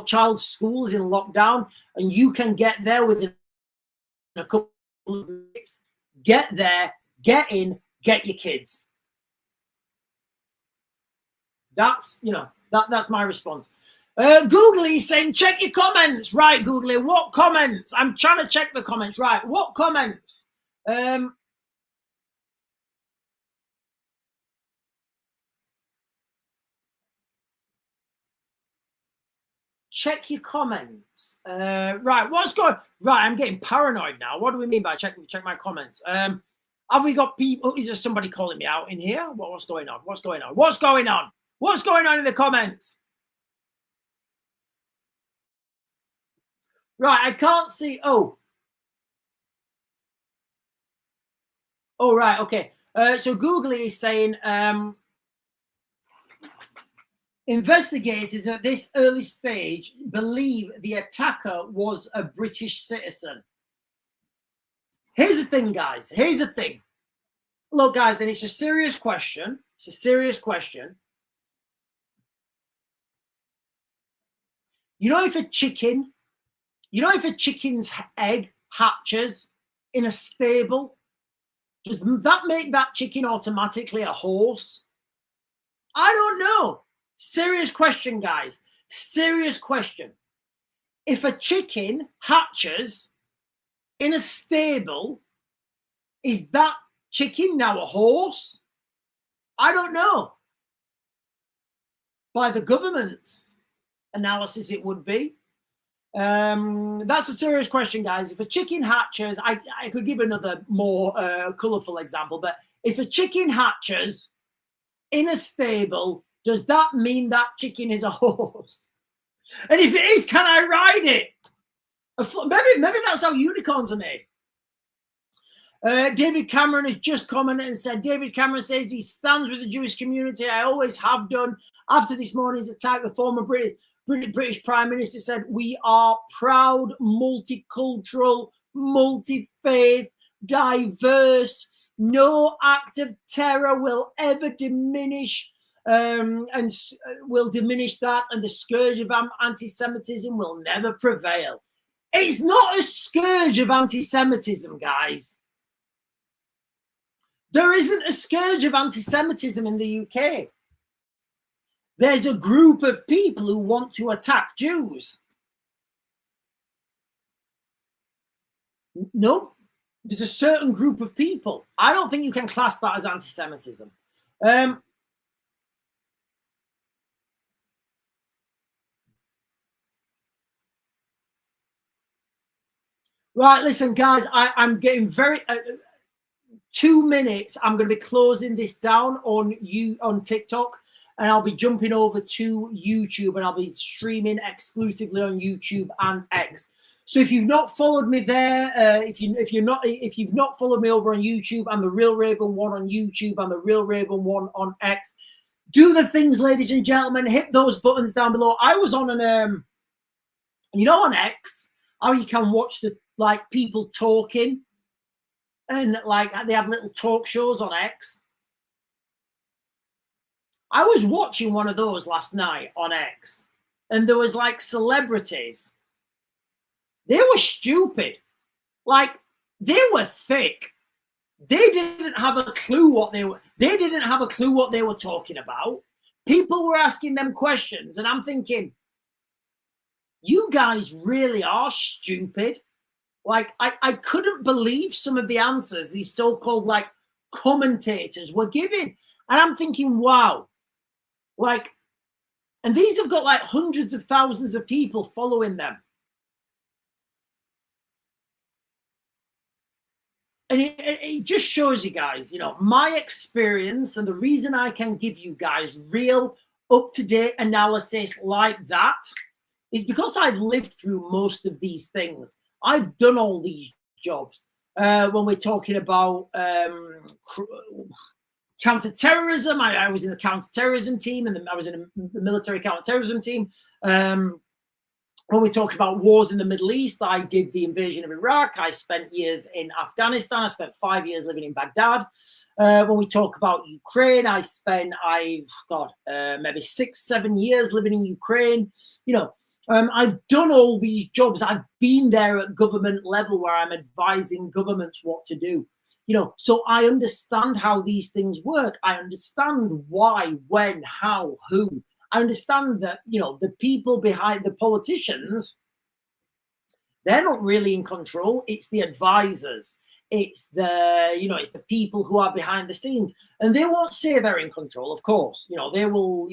child's school is in lockdown and you can get there within a couple of minutes, get there, get in, get your kids. That's that's my response. Googly is saying check your comments. Right, Googly, what comments? I'm trying to check the comments. Right, what comments? Check your comments. Right, what's going? Right, I'm getting paranoid now. What do we mean by check my comments? Have we got people? Is there somebody calling me out in here? What's going on? What's going on? What's going on? What's going on in the comments? Right, I can't see. Oh, right, okay. So Googly is saying investigators at this early stage believe the attacker was a British citizen. Here's the thing, guys. Here's the thing. Look, guys, and it's a serious question. It's a serious question. You know, if a chicken's egg hatches in a stable, does that make that chicken automatically a horse? I don't know. Serious question, guys. Serious question. If a chicken hatches in a stable, is that chicken now a horse? I don't know. By the government's analysis, it would be. That's a serious question, guys. If a chicken hatches, I could give another more colourful example, but if a chicken hatches in a stable, does that mean that chicken is a horse? And if it is, can I ride it? Maybe that's how unicorns are made. David Cameron has just commented and said, David Cameron says he stands with the Jewish community. I always have done. After this morning's attack, the former British Prime Minister said, we are proud, multicultural, multi-faith, diverse. No act of terror will ever diminish will diminish that, and the scourge of anti-Semitism will never prevail. It's not a scourge of anti-Semitism, guys. There isn't a scourge of anti-Semitism in the UK. There's a group of people who want to attack Jews. No, there's a certain group of people. I don't think you can class that as anti-Semitism. Right, listen, guys, I'm getting very... 2 minutes, I'm going to be closing this down on TikTok, and I'll be jumping over to YouTube, and I'll be streaming exclusively on YouTube and X. So if you've not followed me there, if you've not followed me over on YouTube, I'm the Real Raven 1 on YouTube, I'm the Real Raven 1 on X. Do the things, ladies and gentlemen. Hit those buttons down below. I was on an on X, how you can watch the people talking. And they have little talk shows on X. I was watching one of those last night on X, and there was celebrities. They were stupid. They were thick. They didn't have a clue what they were. They didn't have a clue what they were talking about. People were asking them questions, and I'm thinking, you guys really are stupid. I couldn't believe some of the answers these so-called commentators were giving. And I'm thinking, wow. And these have got hundreds of thousands of people following them. And it just shows you guys, my experience, and the reason I can give you guys real up-to-date analysis like that is because I've lived through most of these things. I've done all these jobs. When we're talking about counterterrorism, I was in the counterterrorism team, and I was in the military counterterrorism team. When we talk about wars in the Middle East, I did the invasion of Iraq. I spent years in Afghanistan. I spent 5 years living in Baghdad. When we talk about Ukraine, maybe 6-7 years living in Ukraine. I've done all these jobs. I've been there at government level where I'm advising governments what to do. So I understand how these things work. I understand why, when, how, who. I understand that, the people behind the politicians, they're not really in control. It's the advisors. It's it's the people who are behind the scenes. And they won't say they're in control, of course. They will,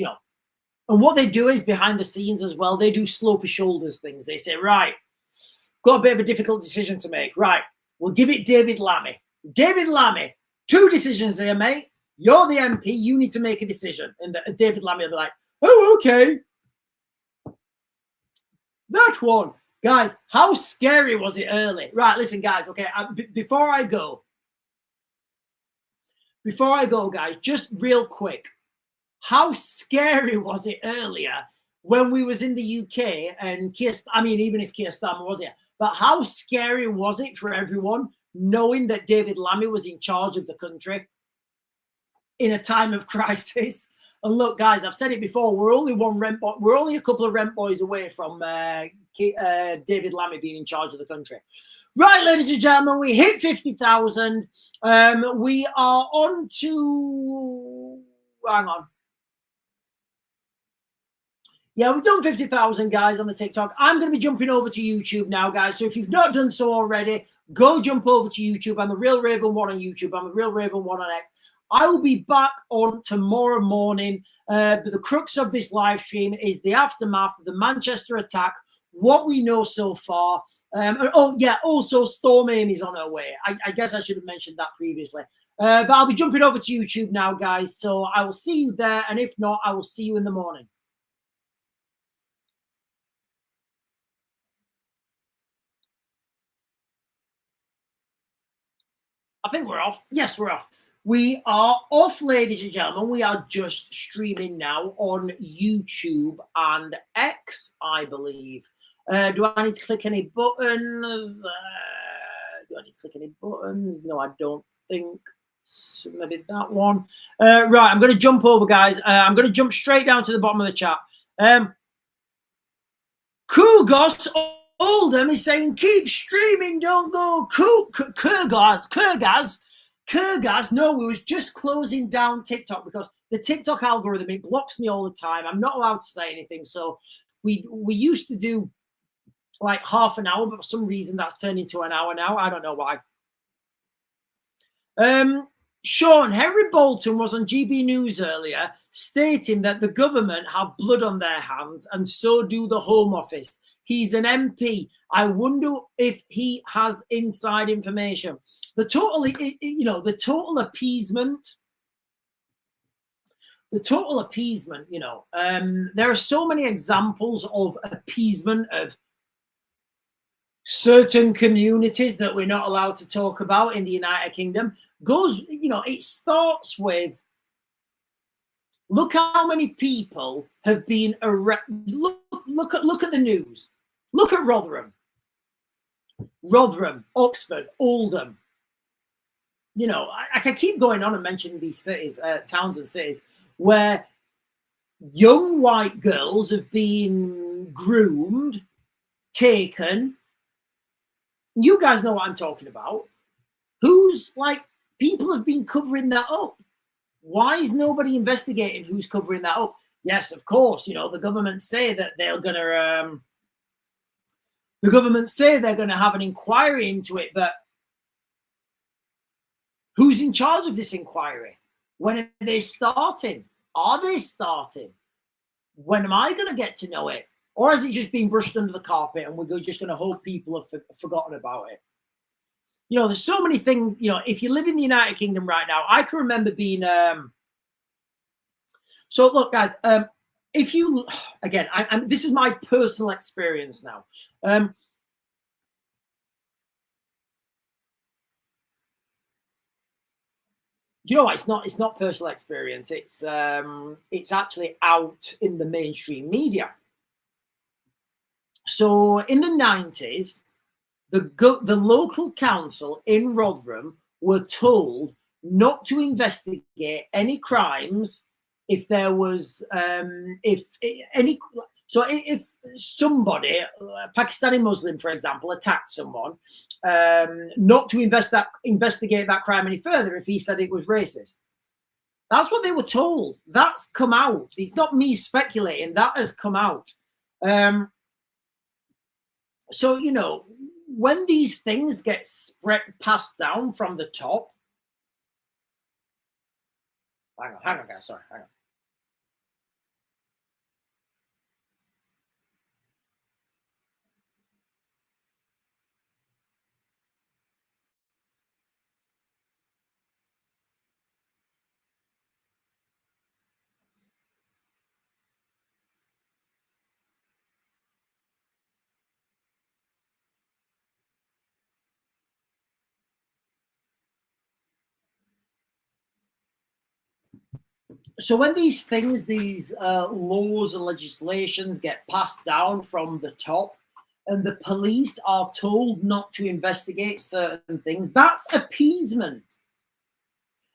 and what they do is behind the scenes as well. They do slopey shoulders things. They say, right, got a bit of a difficult decision to make. Right, we'll give it David Lammy. David Lammy, 2 decisions here, mate. You're the MP. You need to make a decision. And David Lammy will be like, oh, okay. That one. Guys, how scary was it early? Right, listen, guys, okay, before I go, guys, just real quick. How scary was it earlier when we was in the UK and even if Keir Starmer was here, but how scary was it for everyone knowing that David Lammy was in charge of the country in a time of crisis? And look, guys, I've said it before, we're only a couple of rent boys away from David Lammy being in charge of the country. Right, ladies and gentlemen, we hit 50,000. We are on to... Hang on. Yeah, we've done 50,000, guys, on the TikTok. I'm going to be jumping over to YouTube now, guys. So if you've not done so already, go jump over to YouTube. I'm the Real Raven 1 on YouTube. I'm the Real Raven 1 on X. I will be back on tomorrow morning. But the crux of this live stream is the aftermath of the Manchester attack. what we know so far. Oh yeah, also Storm Amy's on her way. I guess I should have mentioned that previously. But I'll be jumping over to YouTube now, guys. So I will see you there, and if not, I will see you in the morning. I think we're off. Yes, we're off. We are off, ladies and gentlemen. We are just streaming now on YouTube and X, I believe. Do I need to click any buttons? Do I need to click any buttons? No, I don't think so. Maybe that one. Right, I'm going to jump over, guys. I'm going to jump straight down to the bottom of the chat. Kugos Oldham is saying, keep streaming, don't go. Kurgaz, no, we was just closing down TikTok because the TikTok algorithm, it blocks me all the time. I'm not allowed to say anything. So we used to do like half an hour, but for some reason that's turned into an hour now. I don't know why. Sean, Henry Bolton was on GB News earlier stating that the government have blood on their hands and so do the Home Office. He's an MP. I wonder if he has inside information. The total appeasement. The total appeasement, there are so many examples of appeasement of certain communities that we're not allowed to talk about in the United Kingdom. It starts with, look how many people have been arrested. Look at the news. Look at Rotherham, Oxford, Oldham. I can keep going on and mentioning these cities, towns and cities where young white girls have been groomed, taken. You guys know what I'm talking about. People have been covering that up. Why is nobody investigating who's covering that up? Yes, of course, the government say that they're going to have an inquiry into it, but who's in charge of this inquiry? When are they starting? Are they starting? When am I going to get to know it? Or has it just been brushed under the carpet and we're just going to hope people have forgotten about it? There's so many things, if you live in the United Kingdom right now, I can remember being, so look, guys, if you, again, this is my personal experience now. You know what? It's not personal experience. It's actually out in the mainstream media. So in the 90s, the local council in Rotherham were told not to investigate any crimes if there was if somebody, a Pakistani Muslim, for example, attacked someone, not to investigate that crime any further if he said it was racist. That's what they were told. That's come out. It's not me speculating. That has come out. So, when these things get passed down from the top. Hang on, guys. Sorry, hang on. So when these laws and legislations get passed down from the top and the police are told not to investigate certain things, that's appeasement.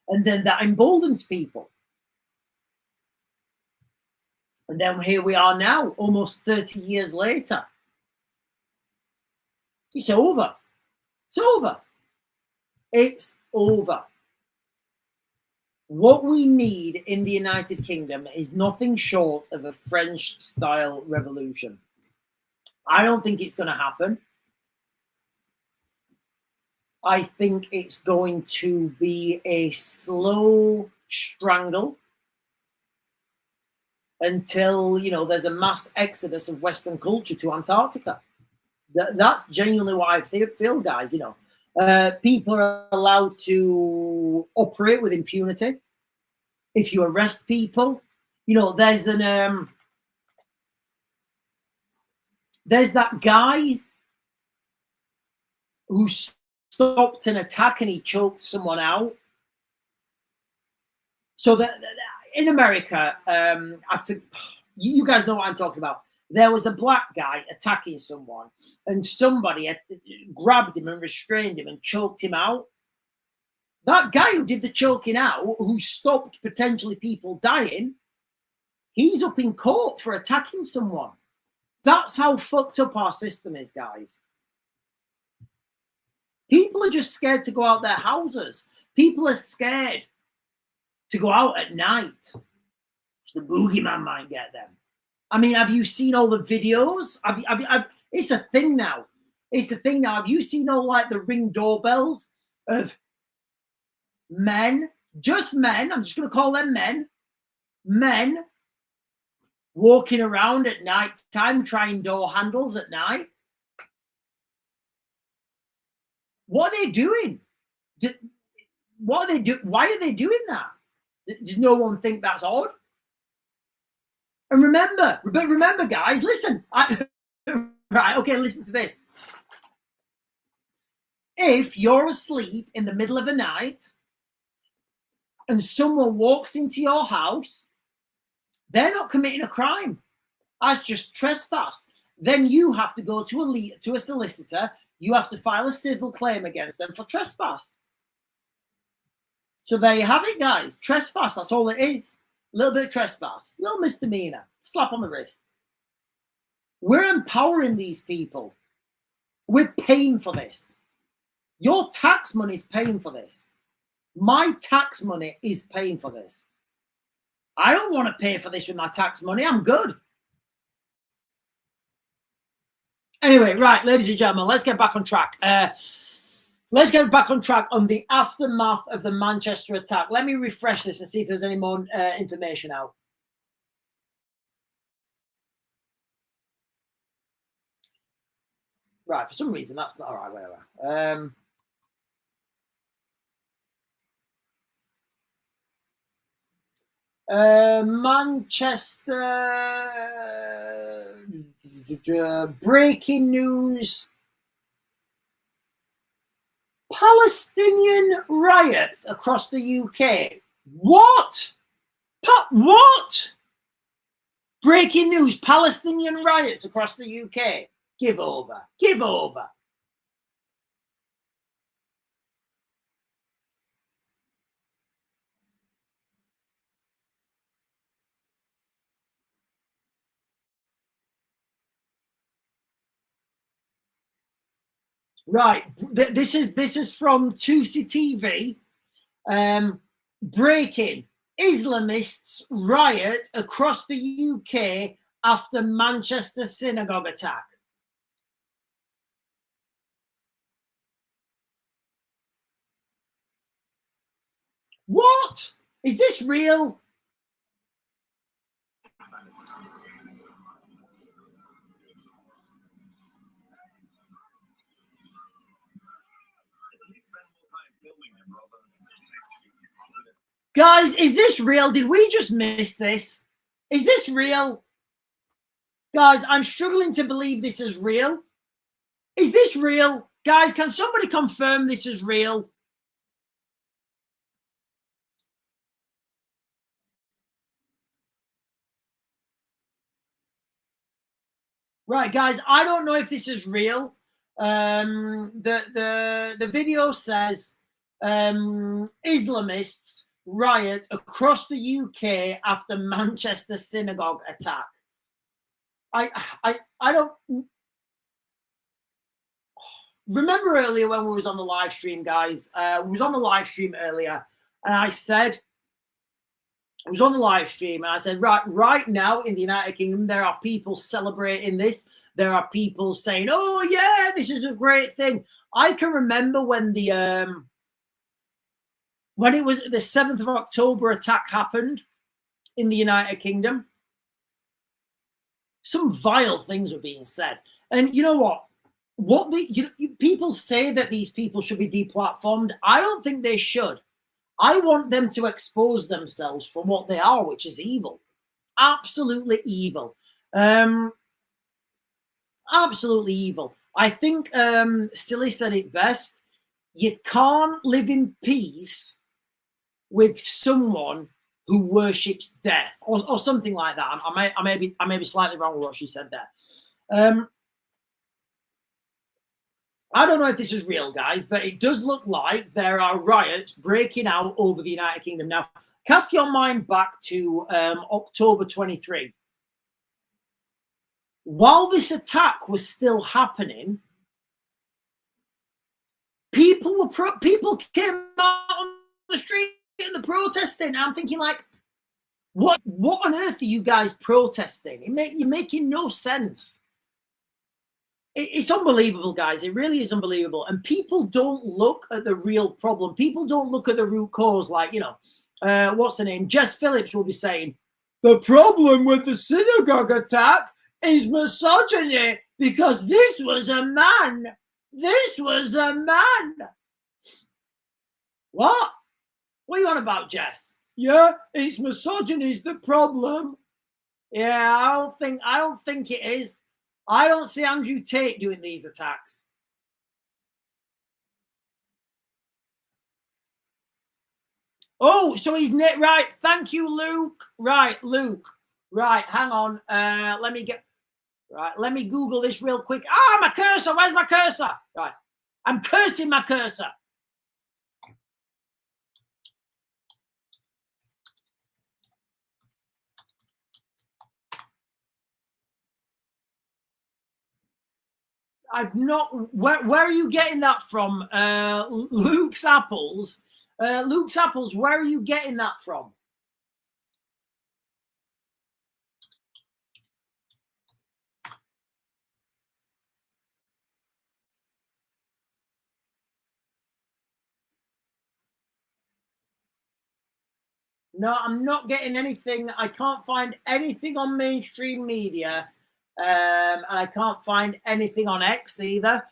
And then that emboldens people. And then here we are now, almost 30 years later. It's over. It's over. It's over. What we need in the United Kingdom is nothing short of a French-style revolution. I don't think it's going to happen. I think it's going to be a slow strangle until, you know, there's a mass exodus of Western culture to Antarctica. That's genuinely why I feel, guys. You know, people are allowed to operate with impunity. If you arrest people, you know, there's that guy who stopped an attack and he choked someone out. So that in America, I think you guys know what I'm talking about. There was a black guy attacking someone, and somebody had grabbed him and restrained him and choked him out. That guy who did the choking out, who stopped potentially people dying, he's up in court for attacking someone. That's how fucked up our system is, guys. People are just scared to go out their houses. People are scared to go out at night. The boogeyman might get them. I mean, have you seen all the videos? It's a thing now. It's a thing now. Have you seen all like the Ring doorbells of men, just men? I'm just going to call them men walking around at night time trying door handles at night. What are they doing? What are they do? Why are they doing that? Does no one think that's odd? And remember, guys, listen. Right, okay, listen to this. If you're asleep in the middle of the night and someone walks into your house, they're not committing a crime. That's just trespass. Then you have to go to a solicitor. You have to file a civil claim against them for trespass. So there you have it, guys. Trespass, that's all it is. A little bit of trespass, a little misdemeanor, slap on the wrist. We're empowering these people. We're paying for this. Your tax money is paying for this. My tax money is paying for this. I don't want to pay for this with my tax money. I'm good. Anyway, right, ladies and gentlemen, let's get back on track. Let's get back on track on the aftermath of the Manchester attack. Let me refresh this and see if there's any more information out. Right, for some reason, that's not all right, whatever. Manchester, breaking news. Palestinian riots across the UK. What? What? Breaking news, Palestinian riots across the UK. Give over. Give over. Right. This is from 2C TV. Breaking. Islamists riot across the UK after Manchester synagogue attack. What? Is this real? Guys, is this real? Did we just miss this? Is this real? Guys, I'm struggling to believe this is real. Is this real? Guys, can somebody confirm this is real? Right, guys, I don't know if this is real. The video says Islamists riot across the UK after Manchester synagogue attack. I don't remember earlier when we was on the live stream, guys. We was on the live stream earlier, and I said, I was on the live stream and I said, right now in the United Kingdom, there are people celebrating this. There are people saying, oh, yeah, this is a great thing. I can remember when it was the 7th of October attack happened in the United Kingdom. some vile things were being said. And you know what? People say that these people should be deplatformed. I don't think they should. I want them to expose themselves for what they are, which is evil. Absolutely evil. Absolutely evil. I think Silly said it best. You can't live in peace with someone who worships death, or something like that. I may be slightly wrong with what she said there. I don't know if this is real, guys, but it does look like there are riots breaking out over the United Kingdom. Now, cast your mind back to October 23. While this attack was still happening, people came out on the street and the protesting. I'm thinking, like, what on earth are you guys protesting? You're making no sense. It's unbelievable, guys. It really is unbelievable. And people don't look at the real problem. People don't look at the root cause. Like, what's the name? Jess Phillips will be saying, the problem with the synagogue attack is misogyny because this was a man. This was a man. What? What are you on about, Jess? Yeah, it's misogyny's the problem. Yeah, I don't think it is. I don't see Andrew Tate doing these attacks. Oh, so he's right. Thank you, Luke. Right, Luke. Right, hang on. Let me Google this real quick. Ah, my cursor. Where's my cursor? Right. I'm cursing my cursor. I've not. Where are you getting that from? Luke's apples. Luke's apples. Where are you getting that from? No, I'm not getting anything. I can't find anything on mainstream media, and I can't find anything on X either.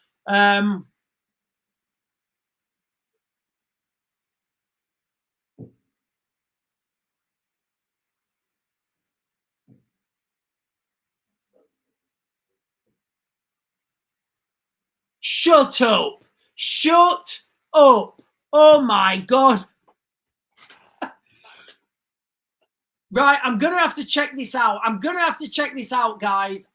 Shut up! Shut up! Oh my god! Right, I'm gonna have to check this out. I'm gonna have to check this out, guys.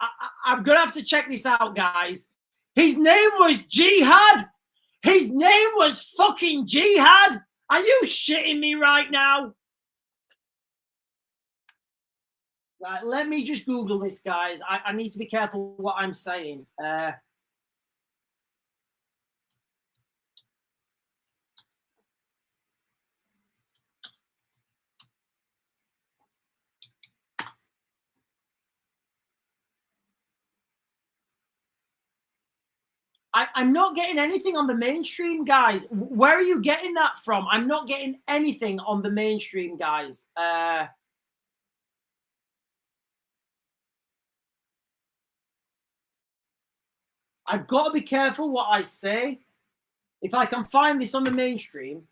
I'm gonna have to check this out, guys. His name was Jihad. His name was fucking Jihad. Are you shitting me right now? Right, let me just Google this, guys. I need to be careful what I'm saying. I'm not getting anything on the mainstream, guys. Where are you getting that from? I'm not getting anything on the mainstream, guys. I've got to be careful what I say. If I can find this on the mainstream.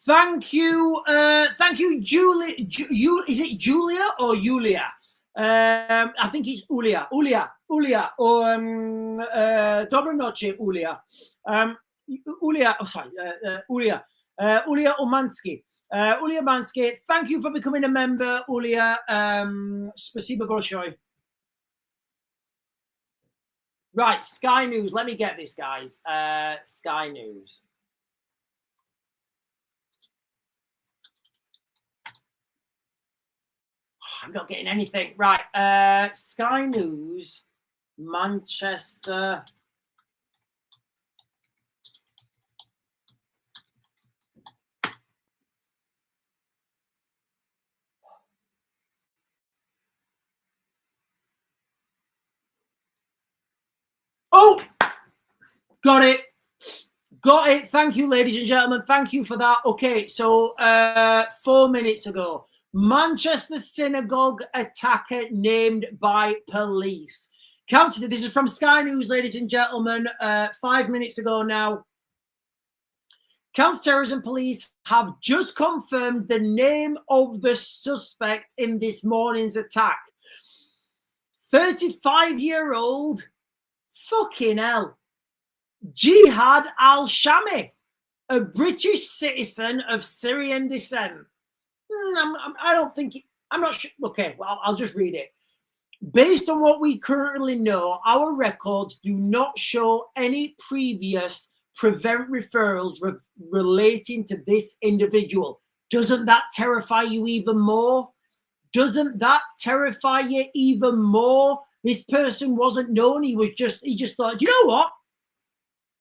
Thank you, Julie. Is it Julia or Julia? I think it's Ulia. Or Dobra noche, Ulia. Ulia. Oh, sorry, Ulia. Ulia Omansky. Ulia Mansky. Thank you for becoming a member, Ulia. Spasibo большое. Right, Sky News. Let me get this, guys. Sky News. I'm not getting anything. Right. Sky News, Manchester. Got it. Got it. Thank you, ladies and gentlemen. Thank you for that. Okay, so 4 minutes ago, Manchester synagogue attacker named by police. Counted. This is from Sky News, ladies and gentlemen. 5 minutes ago now. Counter-terrorism police have just confirmed the name of the suspect in this morning's attack. 35-year-old, fucking hell, Jihad al-Shami, a British citizen of Syrian descent. I don't think, I'm not sure. Okay, well, I'll just read it. Based on what we currently know, our records do not show any previous prevent referrals relating to this individual. Doesn't that terrify you even more? Doesn't that terrify you even more? This person wasn't known. He just thought, you know what?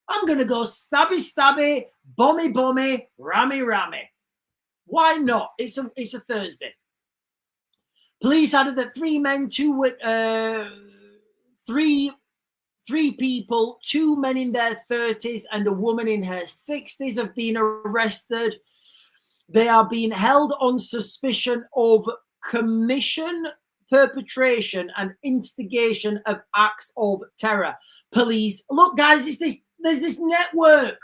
I'm going to go stabby, bomby, rammy. Why not? It's a Thursday. Police added that three people, 2 men in their 30s and a woman in her 60s have been arrested. They are being held on suspicion of commission, perpetration and instigation of acts of terror. Police, look guys, there's this network.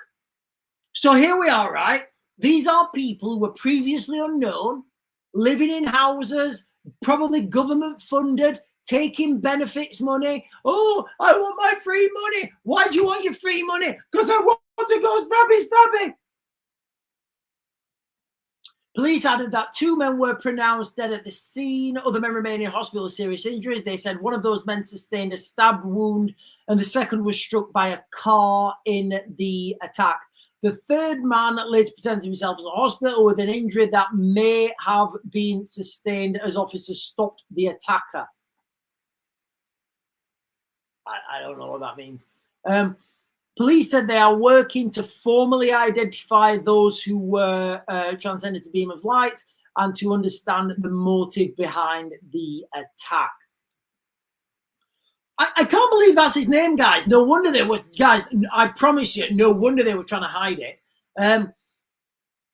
So here we are, right? These are people who were previously unknown, living in houses, probably government funded, taking benefits money. Oh, I want my free money. Why do you want your free money? Because I want to go stabby. Police added that 2 men were pronounced dead at the scene. Other men remain in hospital with serious injuries. They said one of those men sustained a stab wound and the second was struck by a car in the attack. The third man later presented himself in the hospital with an injury that may have been sustained as officers stopped the attacker. I don't know what that means. Police said they are working to formally identify those who were transcended to beam of light and to understand the motive behind the attack. I can't believe that's his name, guys. No wonder they were, guys, I promise you, no wonder they were trying to hide it.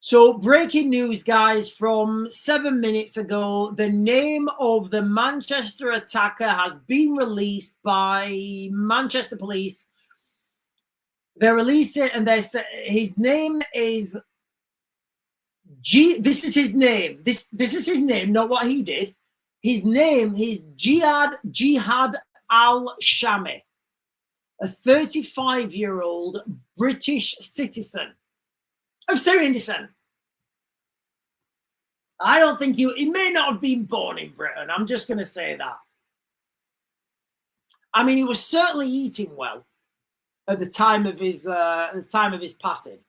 So breaking news, guys, from 7 minutes ago, the name of the Manchester attacker has been released by Manchester police. They released it and they said his name is this is his name. This is his name, not what he did. His name is Jihad al-Shami, a 35-year-old British citizen of Syrian descent. I don't think he may not have been born in Britain. I'm just going to say that. I mean, he was certainly eating well at the time of his passing.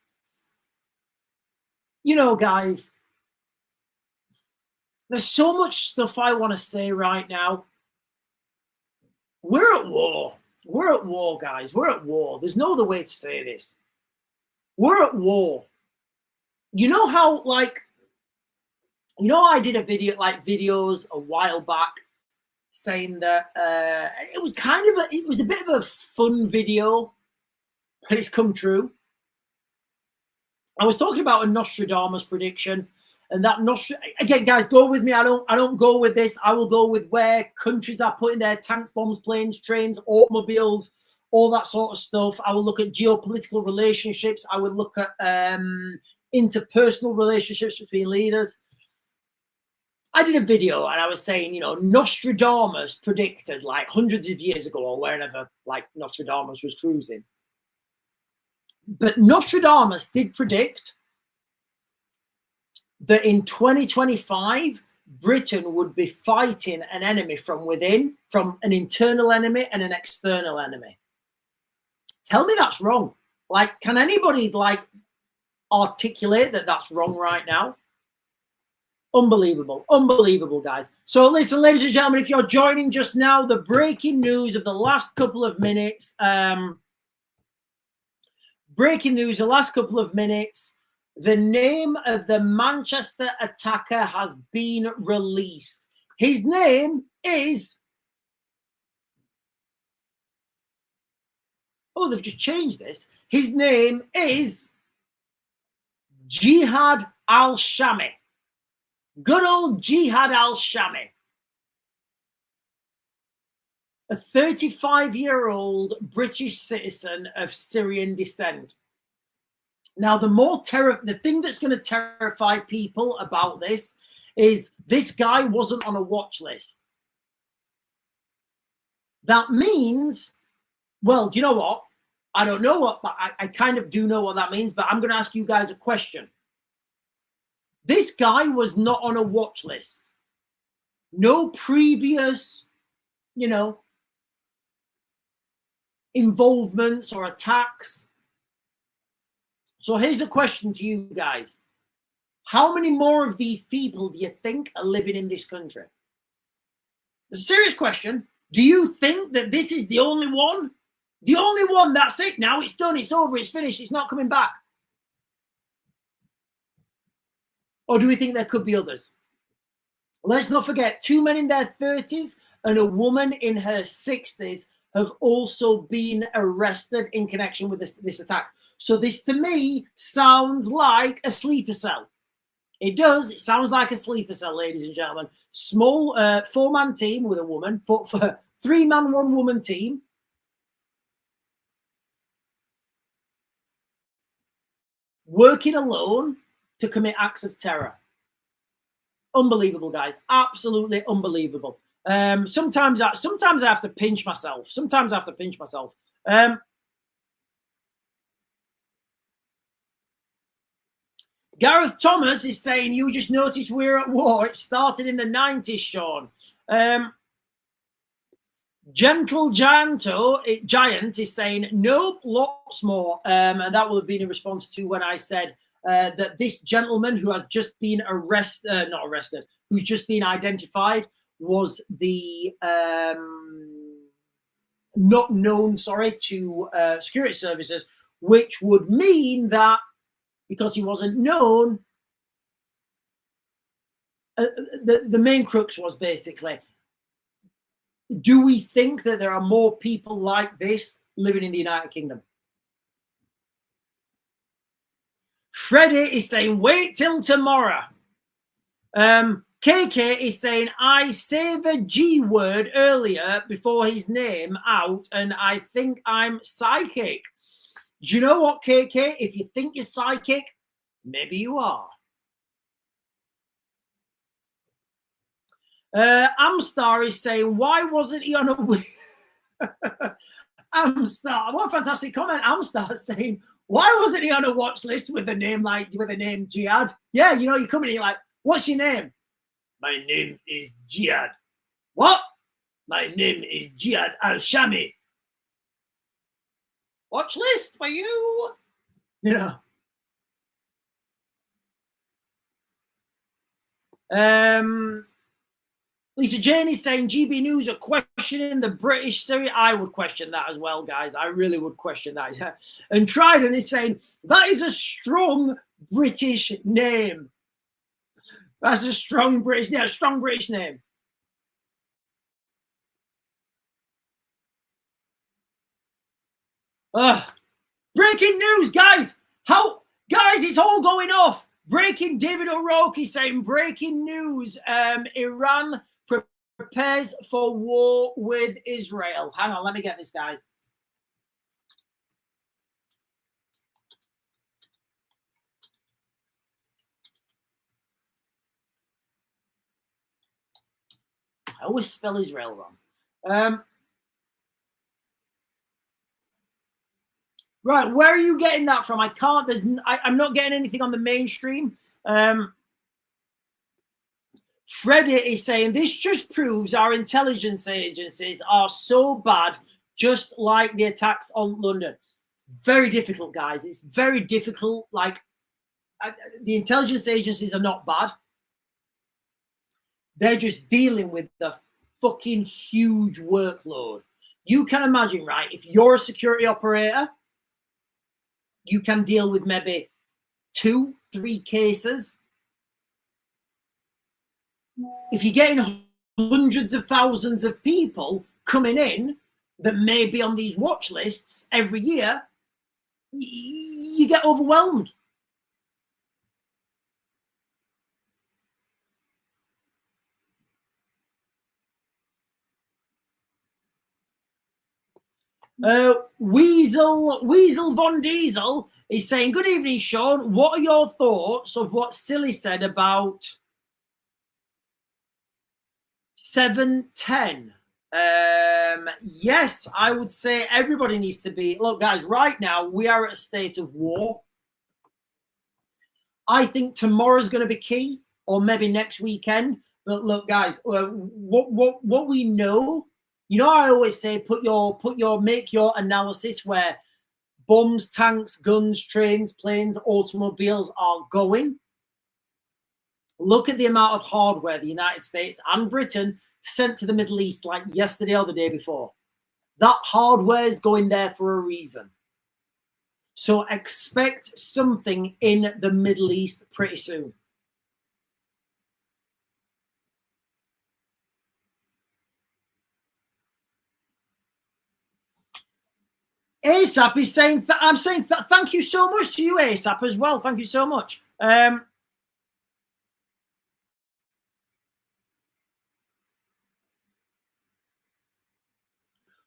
You know, guys, there's so much stuff I want to say right now. We're at war. We're at war, guys. We're at war. There's no other way to say this. We're at war. You know how, like, you know, I did videos a while back saying that it was a bit of a fun video, but it's come true. I was talking about a Nostradamus prediction, and that again, guys, go with me. I don't go with this. I will go with where countries are putting their tanks, bombs, planes, trains, automobiles, all that sort of stuff. I will look at geopolitical relationships. I would look at interpersonal relationships between leaders. I did a video and I was saying, you know, Nostradamus predicted like hundreds of years ago or wherever, like Nostradamus was cruising. But Nostradamus did predict that in 2025, Britain would be fighting an enemy from within, from an internal enemy and an external enemy. Tell me that's wrong. Like, can anybody like articulate that that's wrong right now? Unbelievable, guys. So listen, ladies and gentlemen, if you're joining just now, the breaking news of the last couple of minutes, the name of the Manchester attacker has been released. His name is Oh, they've just changed this. His name is Jihad al-Shami. Good old Jihad al-Shami. A 35-year-old British citizen of Syrian descent. Now, the thing that's going to terrify people about this is this guy wasn't on a watch list. That means, well, do you know what? I don't know what, but I kind of do know what that means, but I'm going to ask you guys a question. This guy was not on a watch list. No previous, involvements or attacks. So here's the question to you guys. How many more of these people do you think are living in this country? It's a serious question. Do you think that this is the only one? The only one, that's it now. It's done. It's over. It's finished. It's not coming back. Or do we think there could be others? Let's not forget, 2 men in their 30s and a woman in her 60s have also been arrested in connection with this attack. So this, to me, sounds like a sleeper cell. It does. It sounds like a sleeper cell, ladies and gentlemen. Small 4-man team with a woman, 3-man, 1-woman team. Working alone to commit acts of terror. Unbelievable, guys. Absolutely unbelievable. Sometimes I have to pinch myself. Gareth Thomas is saying, you just noticed we're at war. It started in the 90s, Sean. Gentle Giant is saying, nope, lots more. And that will have been in response to when I said that this gentleman who has just been who's just been identified was the not known, to security services, which would mean that because he wasn't known, the main crux was basically, do we think that there are more people like this living in the United Kingdom? Freddie is saying, wait till tomorrow. KK is saying, I say the G word earlier before his name out, and I think I'm psychic. Do you know what, KK? If you think you're psychic, maybe you are. Amstar is saying, why wasn't he on a Amstar? What a fantastic comment. Amstar saying, why wasn't he on a watch list with a name Jihad? Yeah, you come in and you're like, what's your name? My name is Jihad. What? My name is Jihad al-Shami. Watch list for you. Lisa Jane is saying GB News are questioning the British Syria. I would question that as well, guys. I really would question that. And Trident is saying that is a strong British name. That's a strong British name. Breaking news, guys. It's all going off. Breaking, David O'Rourke is saying, breaking news. Iran prepares for war with Israel. Hang on, let me get this, guys. I always spell Israel wrong. Right, where are you getting that from? I'm not getting anything on the mainstream. Freddie is saying, this just proves our intelligence agencies are so bad, just like the attacks on London. Very difficult, guys. It's very difficult. The intelligence agencies are not bad. They're just dealing with the fucking huge workload. You can imagine, right? If you're a security operator, you can deal with maybe 2-3 cases. If you're getting hundreds of thousands of people coming in, that may be on these watch lists every year, you get overwhelmed. Weasel Von Diesel is saying, good evening, Sean. What are your thoughts of what Silly said about 710? Yes, I would say everybody needs to be. Look, guys, right now we are at a state of war. I think tomorrow's going to be key, or maybe next weekend. But look, guys, what we know, you know, I always say, make your analysis where bombs, tanks, guns, trains, planes, automobiles are going. Look at the amount of hardware the United States and Britain sent to the Middle East like yesterday or the day before. That hardware is going there for a reason. So expect something in the Middle East pretty soon. ASAP is saying, I'm saying thank you so much to you, ASAP, as well. Thank you so much.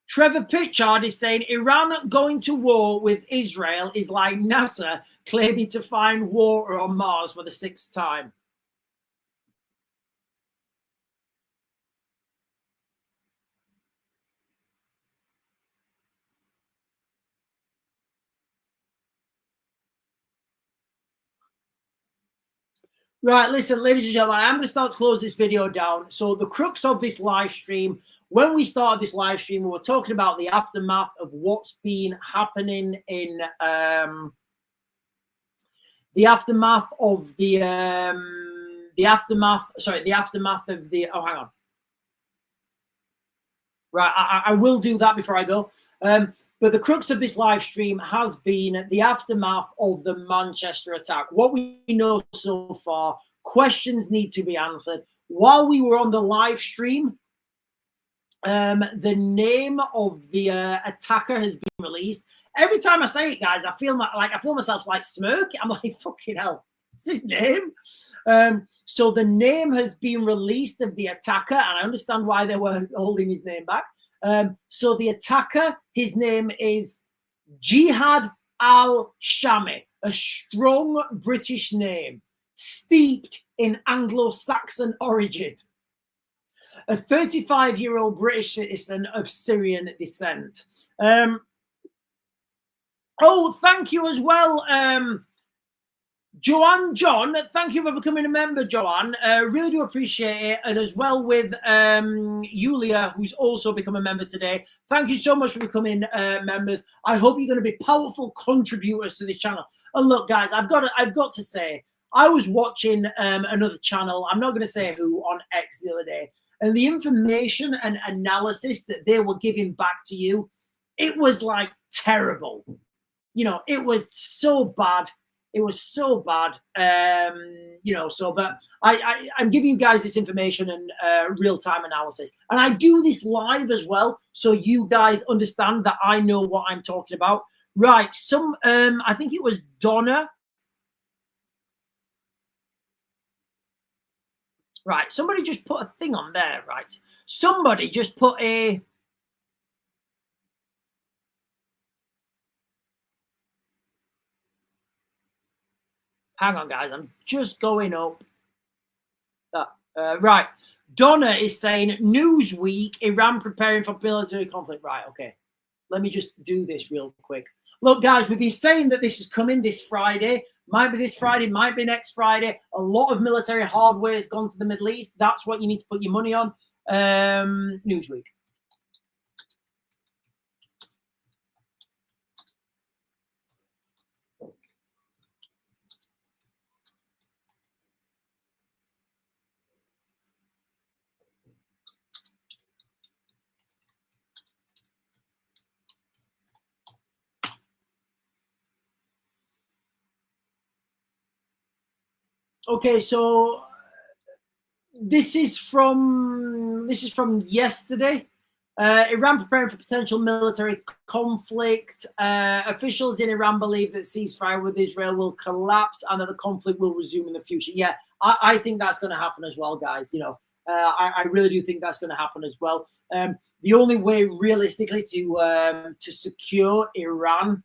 Trevor Pitchard is saying Iran going to war with Israel is like NASA claiming to find water on Mars for the 6th time. Right, listen, ladies and gentlemen, I'm going to start to close this video down. So the crux of this live stream, when we started this live stream, we were talking about the aftermath of what's been happening in the aftermath of the aftermath of the, oh, hang on. Right, I will do that before I go. But the crux of this live stream has been the aftermath of the Manchester attack. What we know so far, questions need to be answered. While we were on the live stream, the name of the attacker has been released. Every time I say it, guys, I feel myself like smirking. I'm like, fucking hell, what's his name? So the name has been released of the attacker, and I understand why they were holding his name back. So the attacker, his name is Jihad al-Shami, a strong British name, steeped in Anglo-Saxon origin. A 35-year-old British citizen of Syrian descent. Oh, thank you as well, Joanne John. Thank you for becoming a member, Joanne. Really do appreciate it. And as well with Yulia, who's also become a member today. Thank you so much for becoming members. I hope you're going to be powerful contributors to this channel. And look, guys, I've got to say, I was watching another channel. I'm not going to say who, on X the other day. And the information and analysis that they were giving back to you, it was like terrible. You know, it was so bad. It was so bad, you know, so, but I'm giving you guys this information and real-time analysis. And I do this live as well, so you guys understand that I know what I'm talking about. Right, I think it was Donna. Right, somebody just put a thing on there, right? Somebody just put a... Hang on, guys. I'm just going up. Right. Donna is saying, Newsweek, Iran preparing for military conflict. Right, okay. Let me just do this real quick. Look, guys, we've been saying that this is coming this Friday. Might be this Friday, might be next Friday. A lot of military hardware has gone to the Middle East. That's what you need to put your money on. Newsweek. Okay, so this is from yesterday. Iran preparing for potential military conflict. Officials in Iran believe that ceasefire with Israel will collapse and that the conflict will resume in the future. Yeah, I think that's going to happen as well, guys. You know, I really do think that's going to happen as well. The only way, realistically, to secure Iran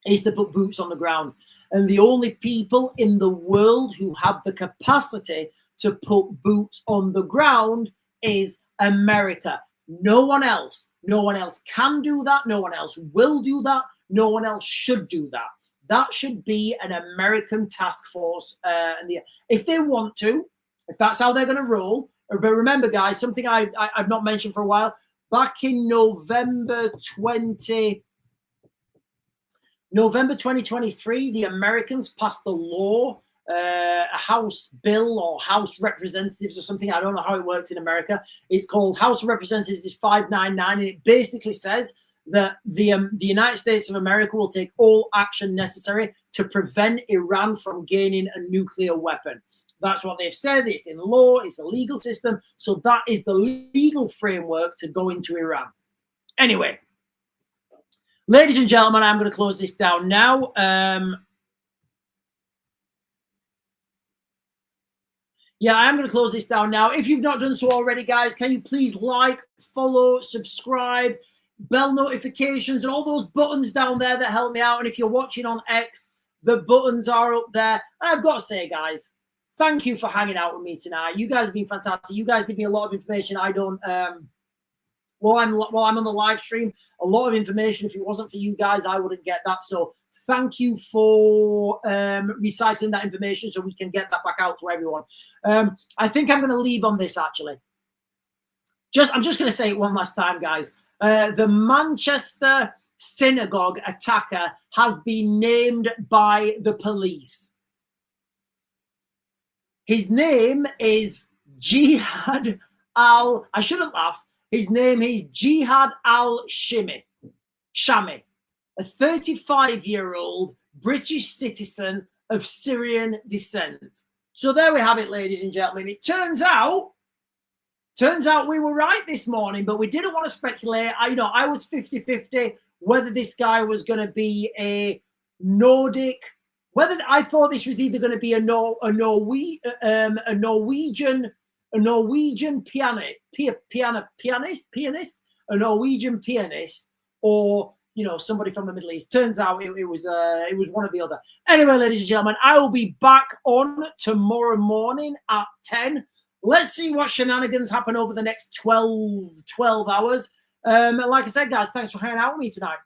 is to put boots on the ground. And the only people in the world who have the capacity to put boots on the ground is America. No one else. No one else can do that. No one else will do that. No one else should do that. That should be an American task force. If they want to, if that's how they're going to roll. But remember, guys, something I've not mentioned for a while. Back in November 2023, the Americans passed the law, a House bill or House Representatives or something. I don't know how it works in America. It's called House of Representatives 599, and it basically says that the United States of America will take all action necessary to prevent Iran from gaining a nuclear weapon. That's what they've said. It's in law. It's a legal system. So that is the legal framework to go into Iran. Anyway. Ladies and gentlemen, I'm going to close this down now. Yeah, I'm going to close this down now. If you've not done so already, guys, can you please like, follow, subscribe, bell notifications, and all those buttons down there that help me out. And if you're watching on X, the buttons are up there. And I've got to say, guys, thank you for hanging out with me tonight. You guys have been fantastic. You guys give me a lot of information I don't... While I'm on the live stream, a lot of information. If it wasn't for you guys, I wouldn't get that. So thank you for recycling that information so we can get that back out to everyone. I think I'm going to leave on this, actually. I'm just going to say it one last time, guys. The Manchester synagogue attacker has been named by the police. His name is Jihad al... I shouldn't laugh. His name is Jihad al-Shami, a 35-year-old British citizen of Syrian descent. So there we have it, ladies and gentlemen. It turns out we were right this morning, but we didn't want to speculate. I was 50-50 whether this guy was going to be a Nordic, whether I thought this was either going to be a Norwegian pianist, a Norwegian pianist, or somebody from the Middle East. Turns out it was one or the other. Anyway, ladies and gentlemen, I will be back on tomorrow morning at 10. Let's see what shenanigans happen over the next 12 hours. Like I said, guys, thanks for hanging out with me tonight.